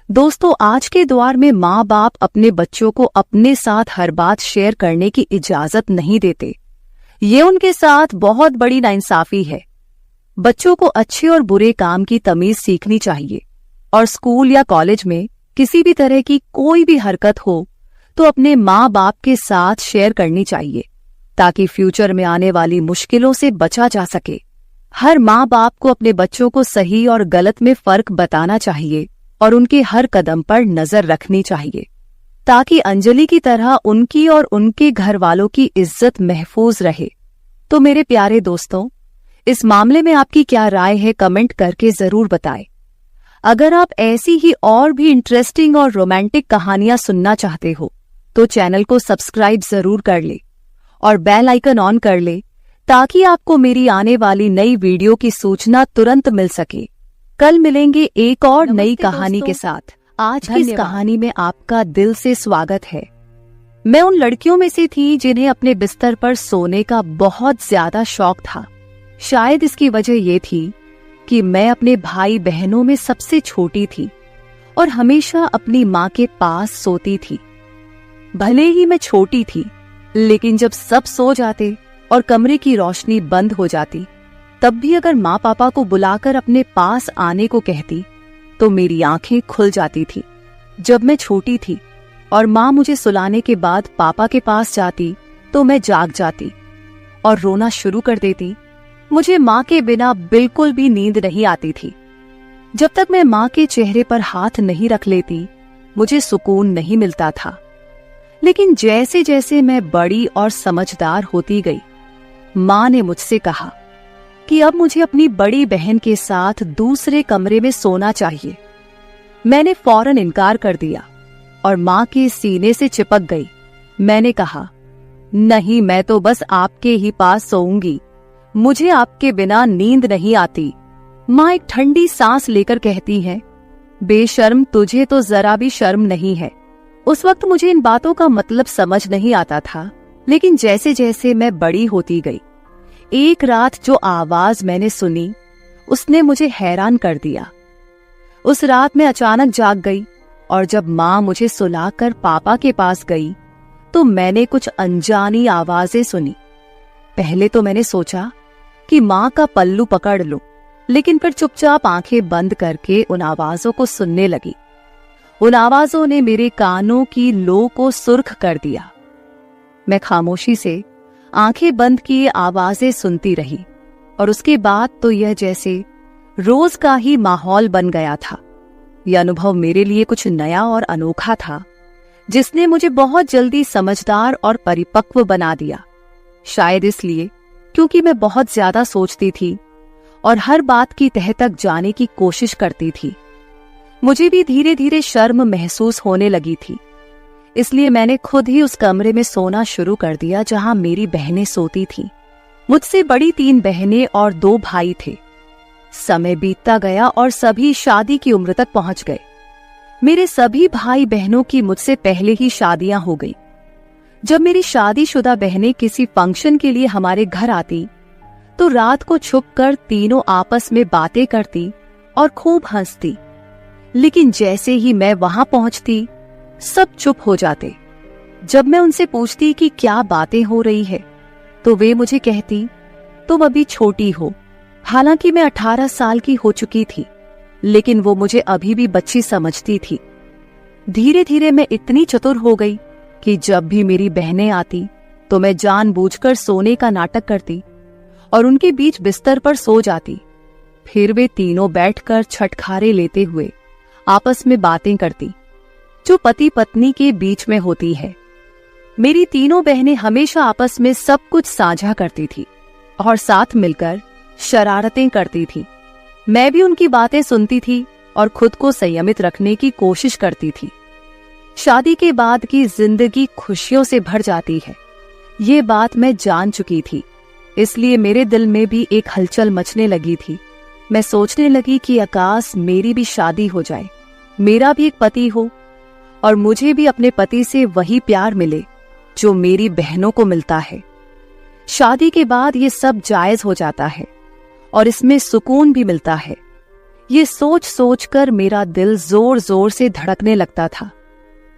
दोस्तों, आज के दौर में माँ बाप अपने बच्चों को अपने साथ हर बात शेयर करने की इजाजत नहीं देते। ये उनके साथ बहुत बड़ी नाइंसाफी है। बच्चों को अच्छे और बुरे काम की तमीज सीखनी चाहिए और स्कूल या कॉलेज में किसी भी तरह की कोई भी हरकत हो तो अपने माँ बाप के साथ शेयर करनी चाहिए, ताकि फ्यूचर में आने वाली मुश्किलों से बचा जा सके। हर माँ बाप को अपने बच्चों को सही और गलत में फर्क बताना चाहिए और उनके हर कदम पर नजर रखनी चाहिए, ताकि अंजलि की तरह उनकी और उनके घर वालों की इज्जत महफूज रहे। तो मेरे प्यारे दोस्तों, इस मामले में आपकी क्या राय है, कमेंट करके जरूर बताएं। अगर आप ऐसी ही और भी इंटरेस्टिंग और रोमांटिक कहानियां सुनना चाहते हो तो चैनल को सब्सक्राइब जरूर कर ले और बेल आइकन ऑन कर ले, ताकि आपको मेरी आने वाली नई वीडियो की सूचना तुरंत मिल सके। कल मिलेंगे एक और नई कहानी के साथ। आज की इस कहानी में आपका दिल से स्वागत है। मैं उन लड़कियों में से थी जिन्हें अपने बिस्तर पर सोने का बहुत ज्यादा शौक था। शायद इसकी वजह ये थी कि मैं अपने भाई बहनों में सबसे छोटी थी और हमेशा अपनी माँ के पास सोती थी। भले ही मैं छोटी थी, लेकिन जब सब सो जाते और कमरे की रोशनी बंद हो जाती, तब भी अगर माँ पापा को बुलाकर अपने पास आने को कहती तो मेरी आंखें खुल जाती थी। जब मैं छोटी थी और माँ मुझे सुलाने के बाद पापा के पास जाती तो मैं जाग जाती और रोना शुरू कर देती। मुझे माँ के बिना बिल्कुल भी नींद नहीं आती थी। जब तक मैं माँ के चेहरे पर हाथ नहीं रख लेती, मुझे सुकून नहीं मिलता था। लेकिन जैसे जैसे मैं बड़ी और समझदार होती गई, माँ ने मुझसे कहा कि अब मुझे अपनी बड़ी बहन के साथ दूसरे कमरे में सोना चाहिए। मैंने फौरन इनकार कर दिया और माँ के सीने से चिपक गई। मैंने कहा, नहीं, मैं तो बस आपके ही पास सोऊंगी, मुझे आपके बिना नींद नहीं आती। माँ एक ठंडी सांस लेकर कहती है, बेशर्म, तुझे तो जरा भी शर्म नहीं है। उस वक्त मुझे इन बातों का मतलब समझ नहीं आता था, लेकिन जैसे जैसे मैं बड़ी होती गई, एक रात जो आवाज मैंने सुनी उसने मुझे हैरान कर दिया। उस रात मैं अचानक जाग गई और जब माँ मुझे सुलाकर पापा के पास गई तो मैंने कुछ अनजानी आवाजें सुनी। पहले तो मैंने सोचा कि माँ का पल्लू पकड़ लूं, लेकिन फिर चुपचाप आंखें बंद करके उन आवाजों को सुनने लगी। उन आवाजों ने मेरे कानों की लो को सुर्ख कर दिया। मैं खामोशी से आंखें बंद किए आवाजें सुनती रही और उसके बाद तो यह जैसे रोज का ही माहौल बन गया था। यह अनुभव मेरे लिए कुछ नया और अनोखा था, जिसने मुझे बहुत जल्दी समझदार और परिपक्व बना दिया। शायद इसलिए क्योंकि मैं बहुत ज्यादा सोचती थी और हर बात की तह तक जाने की कोशिश करती थी। मुझे भी धीरे धीरे शर्म महसूस होने लगी थी, इसलिए मैंने खुद ही उस कमरे में सोना शुरू कर दिया जहां मेरी बहनें सोती थीं। मुझसे बड़ी 3 बहनें और 2 भाई थे। समय बीतता गया और सभी शादी की उम्र तक पहुंच गए। मेरे सभी भाई बहनों की मुझसे पहले ही शादियां हो गई। जब मेरी शादीशुदा बहनें किसी फंक्शन के लिए हमारे घर आती तो रात को छुपकर तीनों आपस में बातें करती और खूब हंसती, लेकिन जैसे ही मैं वहां पहुंचती सब चुप हो जाते। जब मैं उनसे पूछती कि क्या बातें हो रही है तो वे मुझे कहती, तुम अभी छोटी हो। हालांकि मैं 18 साल की हो चुकी थी, लेकिन वो मुझे अभी भी बच्ची समझती थी। धीरे धीरे मैं इतनी चतुर हो गई कि जब भी मेरी बहनें आती तो मैं जानबूझकर सोने का नाटक करती और उनके बीच बिस्तर पर सो जाती। फिर वे तीनों बैठकर छटखारे लेते हुए आपस में बातें करती, जो पति पत्नी के बीच में होती है। मेरी तीनों बहनें हमेशा आपस में सब कुछ साझा करती थी और साथ मिलकर शरारतें करती थी। मैं भी उनकी बातें सुनती थी और खुद को संयमित रखने की कोशिश करती थी। शादी के बाद की जिंदगी खुशियों से भर जाती है, ये बात मैं जान चुकी थी। इसलिए मेरे दिल में भी एक हलचल मचने लगी थी। मैं सोचने लगी कि आकाश, मेरी भी शादी हो जाए, मेरा भी एक पति हो और मुझे भी अपने पति से वही प्यार मिले जो मेरी बहनों को मिलता है। शादी के बाद ये सब जायज हो जाता है और इसमें सुकून भी मिलता है। ये सोच सोच कर मेरा दिल जोर जोर से धड़कने लगता था।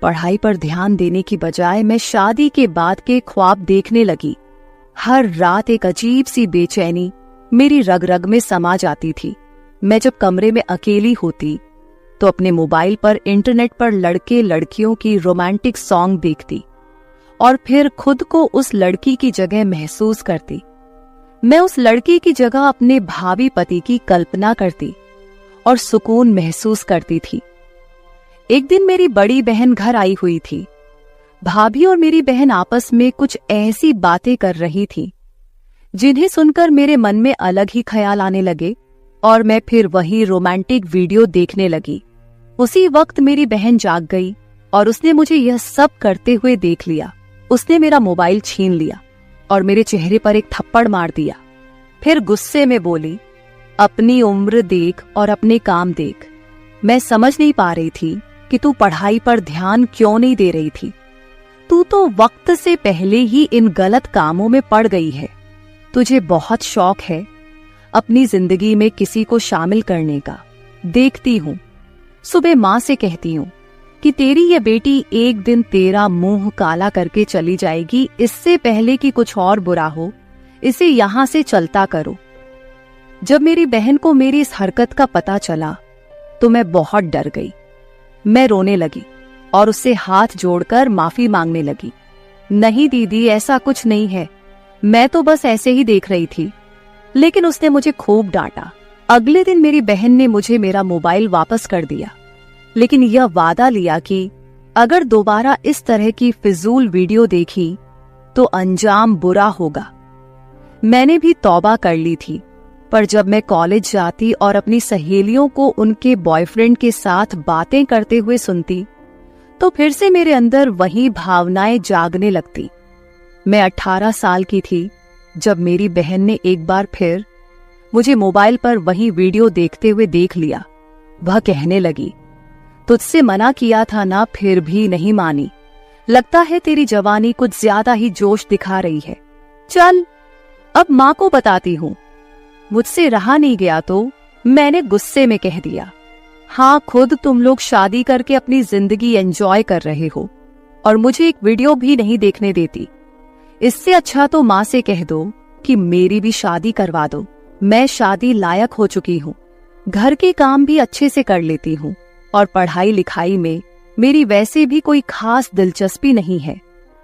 पढ़ाई पर ध्यान देने की बजाय मैं शादी के बाद के ख्वाब देखने लगी। हर रात एक अजीब सी बेचैनी मेरी रग रग में समा जाती थी। मैं जब कमरे में अकेली होती तो अपने मोबाइल पर इंटरनेट पर लड़के लड़कियों की रोमांटिक सॉन्ग देखती और फिर खुद को उस लड़की की जगह महसूस करती। मैं उस लड़की की जगह अपने भावी पति की कल्पना करती और सुकून महसूस करती थी। एक दिन मेरी बड़ी बहन घर आई हुई थी। भाभी और मेरी बहन आपस में कुछ ऐसी बातें कर रही थी जिन्हें सुनकर मेरे मन में अलग ही ख्याल आने लगे और मैं फिर वही रोमांटिक वीडियो देखने लगी। उसी वक्त मेरी बहन जाग गई और उसने मुझे यह सब करते हुए देख लिया। उसने मेरा मोबाइल छीन लिया और मेरे चेहरे पर एक थप्पड़ मार दिया। फिर गुस्से में बोली, अपनी उम्र देख और अपने काम देख। मैं समझ नहीं पा रही थी कि तू पढ़ाई पर ध्यान क्यों नहीं दे रही थी। तू तो वक्त से पहले ही इन गलत कामों में पड़ गई है। तुझे बहुत शौक है अपनी जिंदगी में किसी को शामिल करने का। देखती हूँ, सुबह माँ से कहती हूँ कि तेरी ये बेटी एक दिन तेरा मुंह काला करके चली जाएगी, इससे पहले कि कुछ और बुरा हो इसे यहां से चलता करो। जब मेरी बहन को मेरी इस हरकत का पता चला तो मैं बहुत डर गई। मैं रोने लगी और उससे हाथ जोड़कर माफी मांगने लगी। नहीं दीदी, ऐसा कुछ नहीं है, मैं तो बस ऐसे ही देख रही थी। लेकिन उसने मुझे खूब डांटा। अगले दिन मेरी बहन ने मुझे मेरा मोबाइल वापस कर दिया, लेकिन यह वादा लिया कि अगर दोबारा इस तरह की फिजूल वीडियो देखी तो अंजाम बुरा होगा। मैंने भी तौबा कर ली थी, पर जब मैं कॉलेज जाती और अपनी सहेलियों को उनके बॉयफ्रेंड के साथ बातें करते हुए सुनती तो फिर से मेरे अंदर वही भावनाएं जागने लगती। मैं 18 साल की थी जब मेरी बहन ने एक बार फिर मुझे मोबाइल पर वही वीडियो देखते हुए देख लिया। वह कहने लगी, तुझसे मना किया था ना, फिर भी नहीं मानी। लगता है तेरी जवानी कुछ ज्यादा ही जोश दिखा रही है। चल अब माँ को बताती हूँ। मुझसे रहा नहीं गया तो मैंने गुस्से में कह दिया, हाँ, खुद तुम लोग शादी करके अपनी जिंदगी एंजॉय कर रहे हो और मुझे एक वीडियो भी नहीं देखने देती। इससे अच्छा तो माँ से कह दो कि मेरी भी शादी करवा दो। मैं शादी लायक हो चुकी हूँ, घर के काम भी अच्छे से कर लेती हूँ और पढ़ाई लिखाई में मेरी वैसे भी कोई खास दिलचस्पी नहीं है।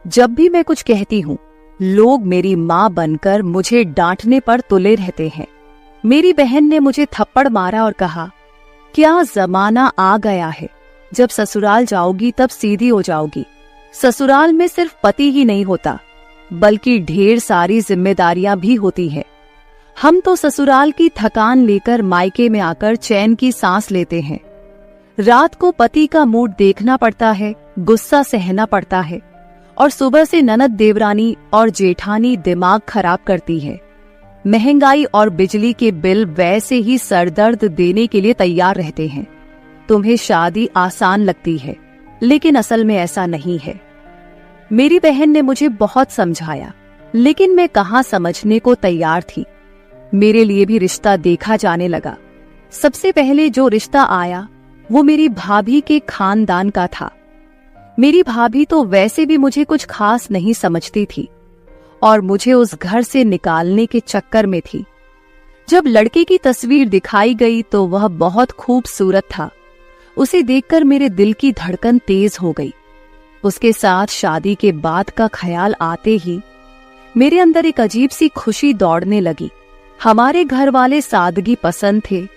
जब भी मैं कुछ कहती हूँ लोग मेरी माँ बनकर मुझे डांटने पर तुले रहते हैं। मेरी बहन ने मुझे थप्पड़ मारा और कहा, क्या जमाना आ गया है, जब ससुराल जाओगी तब सीधी हो जाओगी। ससुराल में सिर्फ पति ही नहीं होता बल्कि ढेर सारी जिम्मेदारियां भी होती है। हम तो ससुराल की थकान लेकर मायके में आकर चैन की सांस लेते हैं। रात को पति का मूड देखना पड़ता है, गुस्सा सहना पड़ता है और सुबह से ननद देवरानी और जेठानी दिमाग खराब करती है। महंगाई और बिजली के बिल वैसे ही सरदर्द देने के लिए तैयार रहते हैं। तुम्हें शादी आसान लगती है, लेकिन असल में ऐसा नहीं है। मेरी बहन ने मुझे बहुत समझाया, लेकिन मैं कहाँ समझने को तैयार थी। मेरे लिए भी रिश्ता देखा जाने लगा। सबसे पहले जो रिश्ता आया वो मेरी भाभी के खानदान का था। मेरी भाभी तो वैसे भी मुझे कुछ खास नहीं समझती थी और मुझे उस घर से निकालने के चक्कर में थी। जब लड़के की तस्वीर दिखाई गई तो वह बहुत खूबसूरत था। उसे देखकर मेरे दिल की धड़कन तेज हो गई। उसके साथ शादी के बाद का ख्याल आते ही मेरे अंदर एक अजीब सी खुशी दौड़ने लगी। हमारे घर वाले सादगी पसंद थे,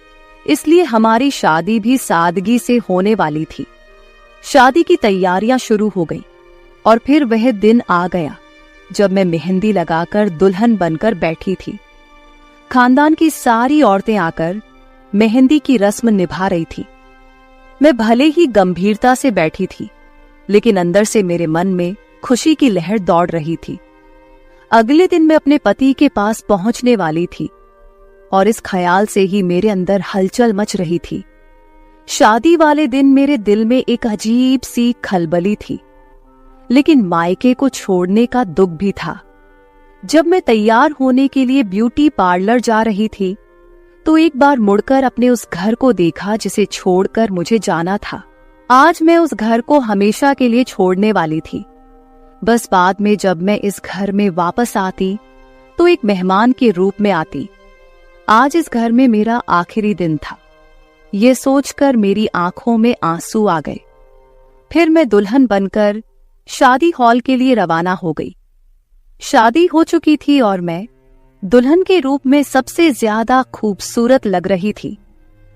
इसलिए हमारी शादी भी सादगी से होने वाली थी। शादी की तैयारियां शुरू हो गई और फिर वह दिन आ गया जब मैं मेहंदी लगाकर दुल्हन बनकर बैठी थी। खानदान की सारी औरतें आकर मेहंदी की रस्म निभा रही थी। मैं भले ही गंभीरता से बैठी थी, लेकिन अंदर से मेरे मन में खुशी की लहर दौड़ रही थी। अगले दिन मैं अपने पति के पास पहुंचने वाली थी और इस ख्याल से ही मेरे अंदर हलचल मच रही थी। शादी वाले दिन मेरे दिल में एक अजीब सी खलबली थी, लेकिन मायके को छोड़ने का दुख भी था। जब मैं तैयार होने के लिए ब्यूटी पार्लर जा रही थी तो एक बार मुड़कर अपने उस घर को देखा जिसे छोड़कर मुझे जाना था। आज मैं उस घर को हमेशा के लिए छोड़ने वाली थी। बस बाद में जब मैं इस घर में वापस आती तो एक मेहमान के रूप में आती। आज इस घर में मेरा आखिरी दिन था। ये सोचकर मेरी आंखों में आंसू आ गए। फिर मैं दुल्हन बनकर शादी हॉल के लिए रवाना हो गई। शादी हो चुकी थी और मैं दुल्हन के रूप में सबसे ज्यादा खूबसूरत लग रही थी।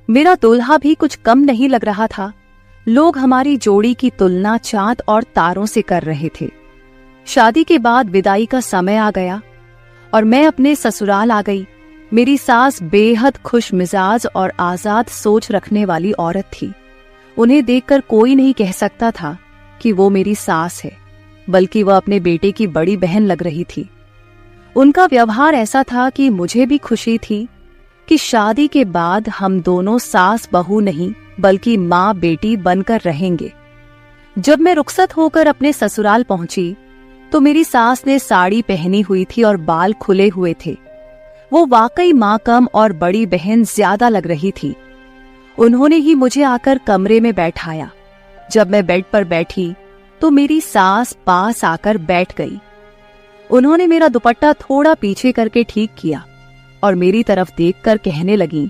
मेरा दूल्हा भी कुछ कम नहीं लग रहा था। लोग हमारी जोड़ी की तुलना चांद और तारों से कर रहे थे। शादी के बाद विदाई का समय आ गया और मैं अपने ससुराल आ गई। मेरी सास बेहद खुश मिजाज और आजाद सोच रखने वाली औरत थी। उन्हें देखकर कोई नहीं कह सकता था कि वो मेरी सास है, बल्कि वह अपने बेटे की बड़ी बहन लग रही थी। उनका व्यवहार ऐसा था कि मुझे भी खुशी थी कि शादी के बाद हम दोनों सास बहू नहीं बल्कि माँ बेटी बनकर रहेंगे। जब मैं रुखसत होकर अपने ससुराल पहुंची तो मेरी सास ने साड़ी पहनी हुई थी और बाल खुले हुए थे। वो वाकई माँ कम और बड़ी बहन ज्यादा लग रही थी। उन्होंने ही मुझे आकर कमरे में बैठाया। जब मैं बेड पर बैठी तो मेरी सास पास आकर बैठ गई। उन्होंने मेरा दुपट्टा थोड़ा पीछे करके ठीक किया और मेरी तरफ देखकर कहने लगी,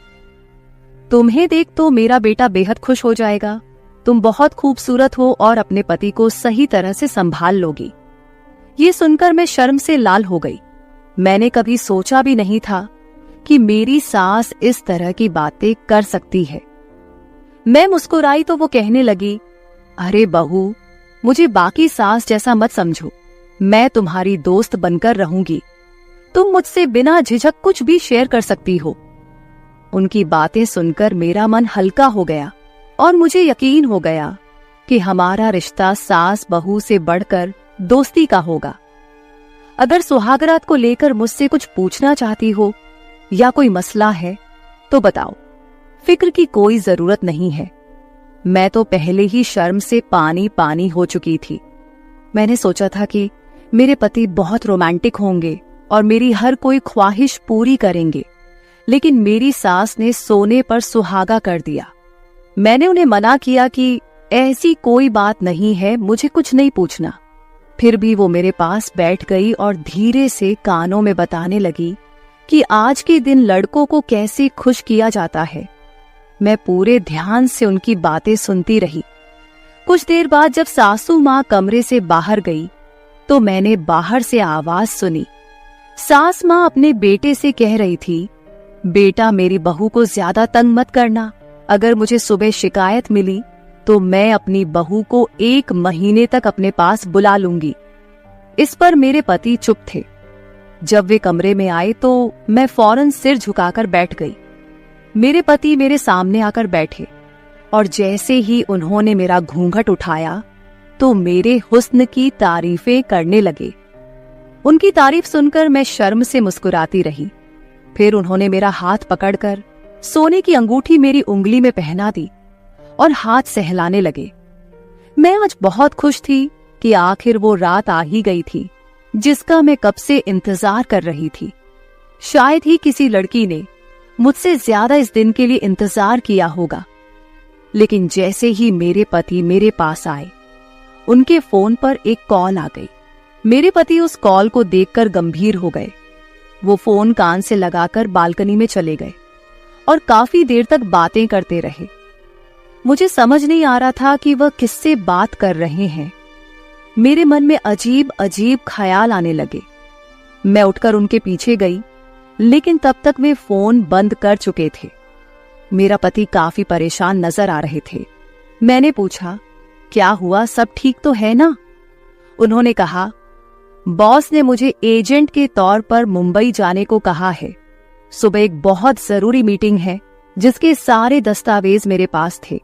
तुम्हें देख तो मेरा बेटा बेहद खुश हो जाएगा। तुम बहुत खूबसूरत हो और अपने पति को सही तरह से संभाल लोगी। ये सुनकर मैं शर्म से लाल हो गई। मैंने कभी सोचा भी नहीं था कि मेरी सास इस तरह की बातें कर सकती है। मैं मुस्कुराई तो वो कहने लगी, अरे बहू, मुझे बाकी सास जैसा मत समझो। मैं तुम्हारी दोस्त बनकर रहूंगी। तुम मुझसे बिना झिझक कुछ भी शेयर कर सकती हो। उनकी बातें सुनकर मेरा मन हल्का हो गया और मुझे यकीन हो गया कि हमारा रिश्ता सास बहू से बढ़कर दोस्ती का होगा। अगर सुहागरात को लेकर मुझसे कुछ पूछना चाहती हो या कोई मसला है तो बताओ, फिक्र की कोई जरूरत नहीं है। मैं तो पहले ही शर्म से पानी पानी हो चुकी थी। मैंने सोचा था कि मेरे पति बहुत रोमांटिक होंगे और मेरी हर कोई ख्वाहिश पूरी करेंगे, लेकिन मेरी सास ने सोने पर सुहागा कर दिया। मैंने उन्हें मना किया कि ऐसी कोई बात नहीं है, मुझे कुछ नहीं पूछना। फिर भी वो मेरे पास बैठ गई और धीरे से कानों में बताने लगी कि आज के दिन लड़कों को कैसे खुश किया जाता है। मैं पूरे ध्यान से उनकी बातें सुनती रही। कुछ देर बाद जब सासू माँ कमरे से बाहर गई तो मैंने बाहर से आवाज सुनी। सास माँ अपने बेटे से कह रही थी, बेटा मेरी बहू को ज्यादा तंग मत करना। अगर मुझे सुबह शिकायत मिली तो मैं अपनी बहू को 1 महीने तक अपने पास बुला लूंगी। इस पर मेरे पति चुप थे। जब वे कमरे में आए तो मैं फौरन सिर झुकाकर बैठ गई। मेरे पति मेरे सामने आकर बैठे और जैसे ही उन्होंने मेरा घूंघट उठाया तो मेरे हुस्न की तारीफें करने लगे। उनकी तारीफ सुनकर मैं शर्म से मुस्कुराती रही। फिर उन्होंने मेरा हाथ पकड़कर सोने की अंगूठी मेरी उंगली में पहना दी और हाथ सहलाने लगे। मैं आज बहुत खुश थी कि आखिर वो रात आ ही गई थी जिसका मैं कब से इंतजार कर रही थी। शायद ही किसी लड़की ने मुझसे ज्यादा इस दिन के लिए इंतजार किया होगा। लेकिन जैसे ही मेरे पति मेरे पास आए, उनके फोन पर एक कॉल आ गई। मेरे पति उस कॉल को देखकर गंभीर हो गए। वो फोन कान से लगाकर बालकनी में चले गए और काफी देर तक बातें करते रहे। मुझे समझ नहीं आ रहा था कि वह किससे बात कर रहे हैं। मेरे मन में अजीब अजीब ख्याल आने लगे। मैं उठकर उनके पीछे गई, लेकिन तब तक वे फोन बंद कर चुके थे। मेरा पति काफी परेशान नजर आ रहे थे। मैंने पूछा, क्या हुआ, सब ठीक तो है ना? उन्होंने कहा, बॉस ने मुझे एजेंट के तौर पर मुंबई जाने को कहा है। सुबह एक बहुत जरूरी मीटिंग है जिसके सारे दस्तावेज मेरे पास थे।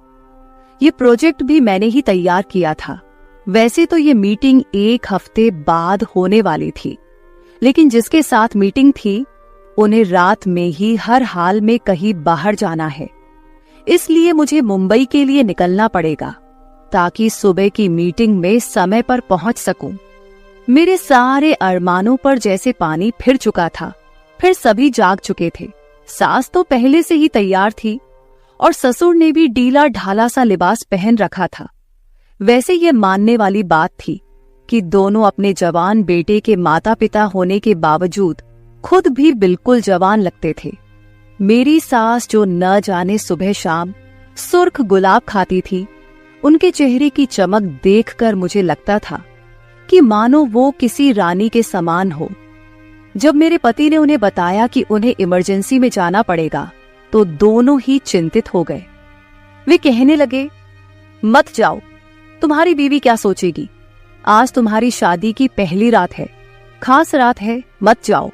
ये प्रोजेक्ट भी मैंने ही तैयार किया था। वैसे तो ये मीटिंग 1 हफ्ते बाद होने वाली थी, लेकिन जिसके साथ मीटिंग थी उन्हें रात में ही हर हाल में कहीं बाहर जाना है। इसलिए मुझे मुंबई के लिए निकलना पड़ेगा ताकि सुबह की मीटिंग में समय पर पहुंच सकूं। मेरे सारे अरमानों पर जैसे पानी फिर चुका था। फिर सभी जाग चुके थे। सास तो पहले से ही तैयार थी और ससुर ने भी ढीला ढाला सा लिबास पहन रखा था। वैसे ये मानने वाली बात थी कि दोनों अपने जवान बेटे के माता पिता होने के बावजूद खुद भी बिल्कुल जवान लगते थे। मेरी सास जो न जाने सुबह शाम सुर्ख गुलाब खाती थी, उनके चेहरे की चमक देखकर मुझे लगता था कि मानो वो किसी रानी के समान हो। जब मेरे पति ने उन्हें बताया कि उन्हें इमरजेंसी में जाना पड़ेगा तो दोनों ही चिंतित हो गए। वे कहने लगे, मत जाओ, तुम्हारी बीवी क्या सोचेगी? आज तुम्हारी शादी की पहली रात है, खास रात है, मत जाओ।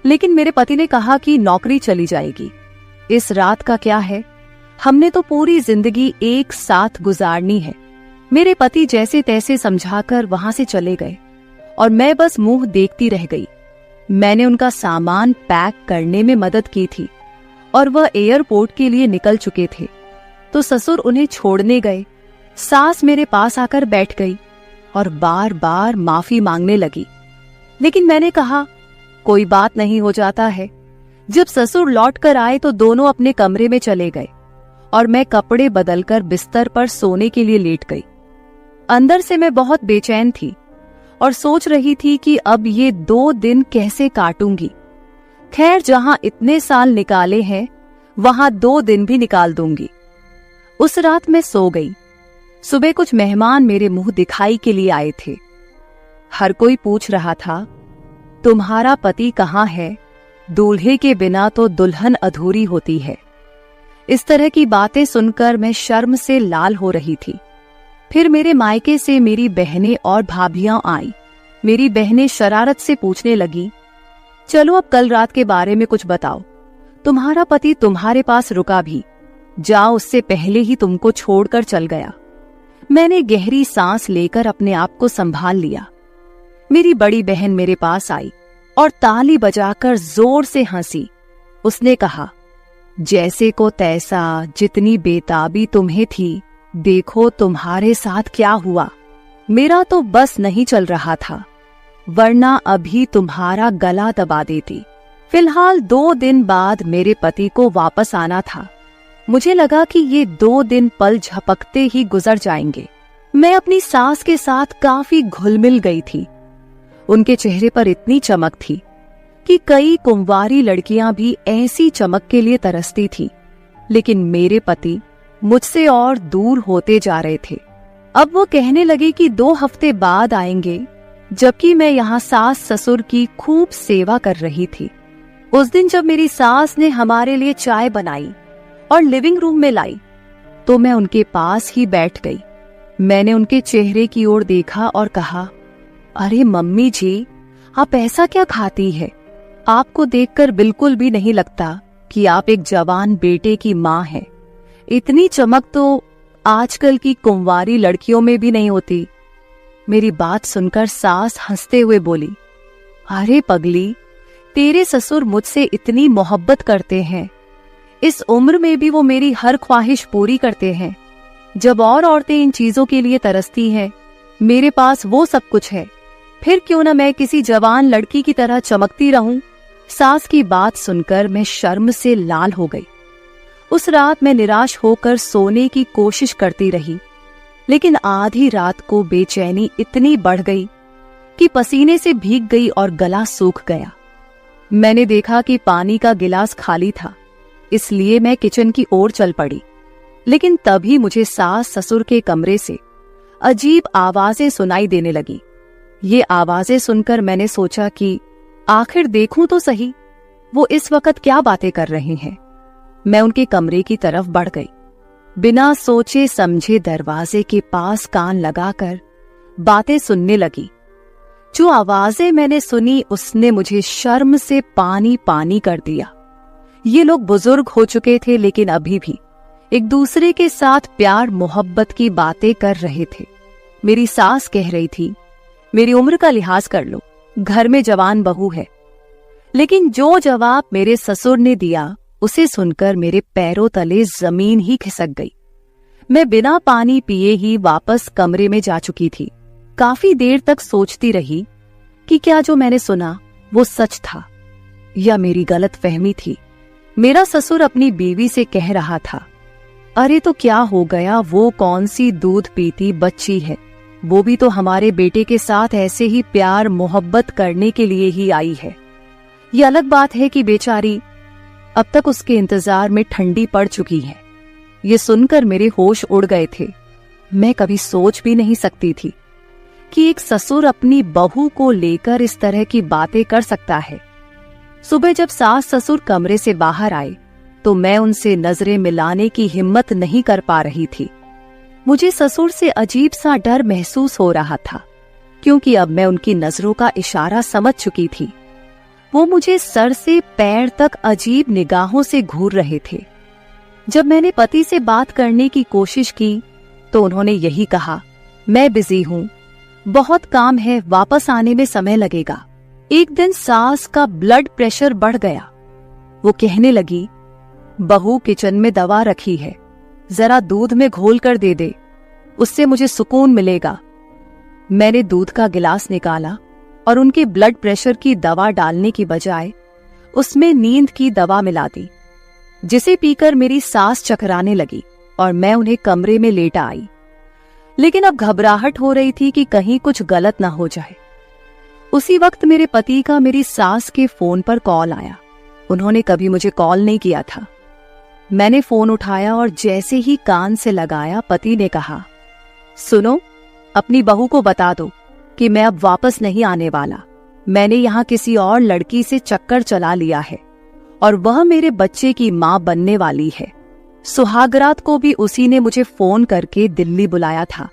लेकिन मेरे पति ने कहा कि नौकरी चली जाएगी, इस रात का क्या है, हमने तो पूरी जिंदगी एक साथ गुजारनी है। मेरे पति जैसे तैसे समझाकर वहां से चले गए और मैं बस मुंह देखती रह गई। मैंने उनका सामान पैक करने में मदद की थी और वह एयरपोर्ट के लिए निकल चुके थे तो ससुर उन्हें छोड़ने गए। सास मेरे पास आकर बैठ गई और बार बार माफी मांगने लगी, लेकिन मैंने कहा कोई बात नहीं, हो जाता है। जब ससुर लौट कर आए तो दोनों अपने कमरे में चले गए और मैं कपड़े बदलकर बिस्तर पर सोने के लिए लेट गई। अंदर से मैं बहुत बेचैन थी और सोच रही थी कि अब ये 2 दिन कैसे काटूंगी। खैर, जहां इतने साल निकाले हैं वहां 2 दिन भी निकाल दूंगी। उस रात मैं सो गई। सुबह कुछ मेहमान मेरे मुंह दिखाई के लिए आए थे। हर कोई पूछ रहा था, तुम्हारा पति कहाँ है? दूल्हे के बिना तो दुल्हन अधूरी होती है। इस तरह की बातें सुनकर मैं शर्म से लाल हो रही थी। फिर मेरे मायके से मेरी बहनें और भाभियां आई। मेरी बहनें शरारत से पूछने लगी, चलो अब कल रात के बारे में कुछ बताओ। तुम्हारा पति तुम्हारे पास रुका भी, जाओ, उससे पहले ही तुमको छोड़कर चल गया। मैंने गहरी सांस लेकर अपने आप को संभाल लिया। मेरी बड़ी बहन मेरे पास आई और ताली बजाकर जोर से हंसी। उसने कहा, जैसे को तैसा, जितनी बेताबी तुम्हें थी, देखो तुम्हारे साथ क्या हुआ। मेरा तो बस नहीं चल रहा था, वरना अभी तुम्हारा गला दबा देती। फिलहाल 2 दिन बाद मेरे पति को वापस आना था। मुझे लगा कि ये 2 दिन पल झपकते ही गुजर जाएंगे। मैं अपनी सास के साथ काफी घुल मिल गई थी। उनके चेहरे पर इतनी चमक थी कि कई कुंवारी लड़कियां भी ऐसी चमक के लिए तरसती थी, लेकिन मेरे पति मुझसे और दूर होते जा रहे थे। अब वो कहने लगे कि 2 हफ्ते बाद आएंगे, जबकि मैं यहाँ सास ससुर की खूब सेवा कर रही थी। उस दिन जब मेरी सास ने हमारे लिए चाय बनाई और लिविंग रूम में लाई, तो मैं उनके पास ही बैठ गई। मैंने उनके चेहरे की ओर देखा और कहा, अरे मम्मी जी, आप ऐसा क्या खाती है? आपको देखकर बिल्कुल भी नहीं लगता कि आप एक जवान बेटे की माँ हैं। इतनी चमक तो आजकल की कुंवारी लड़कियों में भी नहीं होती। मेरी बात सुनकर सास हंसते हुए बोली, अरे पगली, तेरे ससुर मुझसे इतनी मोहब्बत करते हैं। इस उम्र में भी वो मेरी हर ख्वाहिश पूरी करते हैं। जब और औरतें इन चीजों के लिए तरसती हैं, मेरे पास वो सब कुछ है। फिर क्यों न मैं किसी जवान लड़की की तरह चमकती रहूं। सास की बात सुनकर मैं शर्म से लाल हो गई। उस रात मैं निराश होकर सोने की कोशिश करती रही, लेकिन आधी रात को बेचैनी इतनी बढ़ गई कि पसीने से भीग गई और गला सूख गया। मैंने देखा कि पानी का गिलास खाली था, इसलिए मैं किचन की ओर चल पड़ी। लेकिन तभी मुझे सास ससुर के कमरे से अजीब आवाजें सुनाई देने लगी। ये आवाजें सुनकर मैंने सोचा कि आखिर देखूं तो सही, वो इस वक्त क्या बातें कर रहे हैं। मैं उनके कमरे की तरफ बढ़ गई। बिना सोचे समझे दरवाजे के पास कान लगाकर बातें सुनने लगी। जो आवाजें मैंने सुनी उसने मुझे शर्म से पानी पानी कर दिया। ये लोग बुजुर्ग हो चुके थे, लेकिन अभी भी एक दूसरे के साथ प्यार मोहब्बत की बातें कर रहे थे। मेरी सास कह रही थी, मेरी उम्र का लिहाज कर लो, घर में जवान बहू है। लेकिन जो जवाब मेरे ससुर ने दिया, उसे सुनकर मेरे पैरों तले जमीन ही खिसक गई। मैं बिना पानी पिए ही वापस कमरे में जा चुकी थी। काफी देर तक सोचती रही कि क्या जो मैंने सुना वो सच था या मेरी गलतफहमी थी। मेरा ससुर अपनी बीवी से कह रहा था, अरे तो क्या हो गया, वो कौन सी दूध पीती बच्ची है, वो भी तो हमारे बेटे के साथ ऐसे ही प्यार मोहब्बत करने के लिए ही आई है। ये अलग बात है कि बेचारी अब तक उसके इंतजार में ठंडी पड़ चुकी है। ये सुनकर मेरे होश उड़ गए थे। मैं कभी सोच भी नहीं सकती थी कि एक ससुर अपनी बहू को लेकर इस तरह की बातें कर सकता है। सुबह जब सास ससुर कमरे से बाहर आए तो मैं उनसे नजरें मिलाने की हिम्मत नहीं कर पा रही थी। मुझे ससुर से अजीब सा डर महसूस हो रहा था, क्योंकि अब मैं उनकी नजरों का इशारा समझ चुकी थी। वो मुझे सर से पैर तक अजीब निगाहों से घूर रहे थे। जब मैंने पति से बात करने की कोशिश की तो उन्होंने यही कहा, मैं बिजी हूँ, बहुत काम है, वापस आने में समय लगेगा। एक दिन सास का ब्लड प्रेशर बढ़ गया। वो कहने लगी, बहू किचन में दवा रखी है, जरा दूध में घोल कर दे दे। उससे मुझे सुकून मिलेगा। मैंने दूध का गिलास निकाला और उनके ब्लड प्रेशर की दवा डालने की बजाय उसमें नींद की दवा मिला दी, जिसे पीकर मेरी सांस चकराने लगी और मैं उन्हें कमरे में लेटा आई। लेकिन अब घबराहट हो रही थी कि कहीं कुछ गलत ना हो जाए। उसी वक्त मेरे पति का मेरी सास के फोन पर कॉल आया। उन्होंने कभी मुझे कॉल नहीं किया था। मैंने फोन उठाया और जैसे ही कान से लगाया, पति ने कहा, सुनो, अपनी बहू को बता दो कि मैं अब वापस नहीं आने वाला। मैंने यहाँ किसी और लड़की से चक्कर चला लिया है और वह मेरे बच्चे की मां बनने वाली है। सुहागरात को भी उसी ने मुझे फोन करके दिल्ली बुलाया था।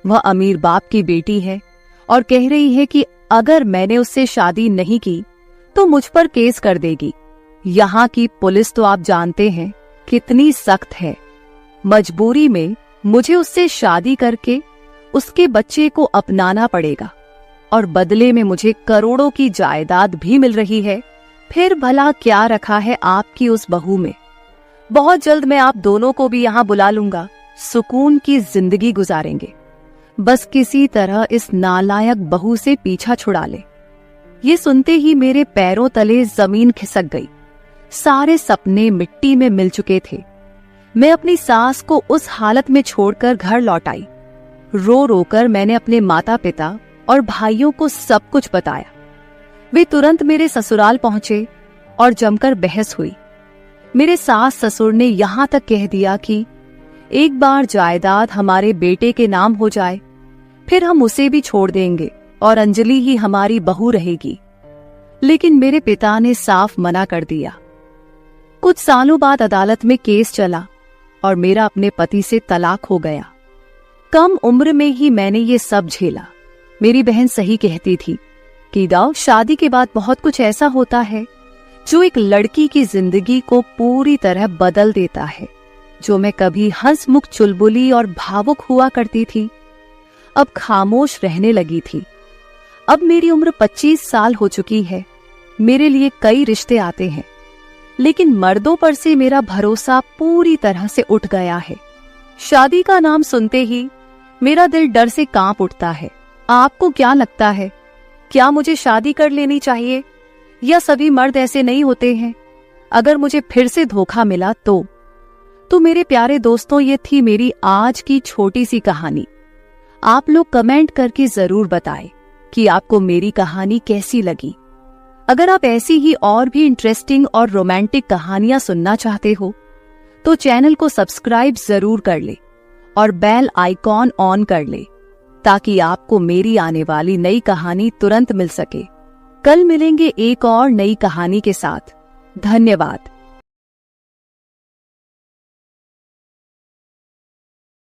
वह अमीर बाप की बेटी है और कह रही है कि अगर मैंने उससे शादी नहीं की तो मुझ पर केस कर देगी। यहाँ की पुलिस तो आप जानते हैं कितनी सख्त है। मजबूरी में मुझे उससे शादी करके उसके बच्चे को अपनाना पड़ेगा और बदले में मुझे करोड़ों की जायदाद भी मिल रही है। फिर भला क्या रखा है आपकी उस बहू में। बहुत जल्द मैं आप दोनों को भी यहाँ बुला लूंगा। सुकून की जिंदगी गुजारेंगे। बस किसी तरह इस नालायक बहू से पीछा छुड़ा ले। ये सुनते ही मेरे पैरों तले जमीन खिसक गई। सारे सपने मिट्टी में मिल चुके थे। मैं अपनी सास को उस हालत में छोड़कर घर लौट आई। रो रोकर मैंने अपने माता पिता और भाइयों को सब कुछ बताया। वे तुरंत मेरे ससुराल पहुंचे और जमकर बहस हुई। मेरे सास ससुर ने यहां तक कह दिया कि एक बार जायदाद हमारे बेटे के नाम हो जाए, फिर हम उसे भी छोड़ देंगे और अंजलि ही हमारी बहू रहेगी। लेकिन मेरे पिता ने साफ मना कर दिया। कुछ सालों बाद अदालत में केस चला और मेरा अपने पति से तलाक हो गया। कम उम्र में ही मैंने ये सब झेला। मेरी बहन सही कहती थी कि दाऊ, शादी के बाद बहुत कुछ ऐसा होता है जो एक लड़की की जिंदगी को पूरी तरह बदल देता है। जो मैं कभी हंसमुख चुलबुली और भावुक हुआ करती थी, अब खामोश रहने लगी थी। अब मेरी उम्र 25 साल हो चुकी है। मेरे लिए कई रिश्ते आते हैं, लेकिन मर्दों पर से मेरा भरोसा पूरी तरह से उठ गया है। शादी का नाम सुनते ही मेरा दिल डर से कांप उठता है। आपको क्या लगता है, क्या मुझे शादी कर लेनी चाहिए या सभी मर्द ऐसे नहीं होते हैं? अगर मुझे फिर से धोखा मिला तो मेरे प्यारे दोस्तों, ये थी मेरी आज की छोटी सी कहानी। आप लोग कमेंट करके जरूर बताएं कि आपको मेरी कहानी कैसी लगी। अगर आप ऐसी ही और भी इंटरेस्टिंग और रोमांटिक कहानियां सुनना चाहते हो तो चैनल को सब्सक्राइब जरूर कर ले और बेल आइकॉन ऑन कर ले, ताकि आपको मेरी आने वाली नई कहानी तुरंत मिल सके। कल मिलेंगे एक और नई कहानी के साथ। धन्यवाद।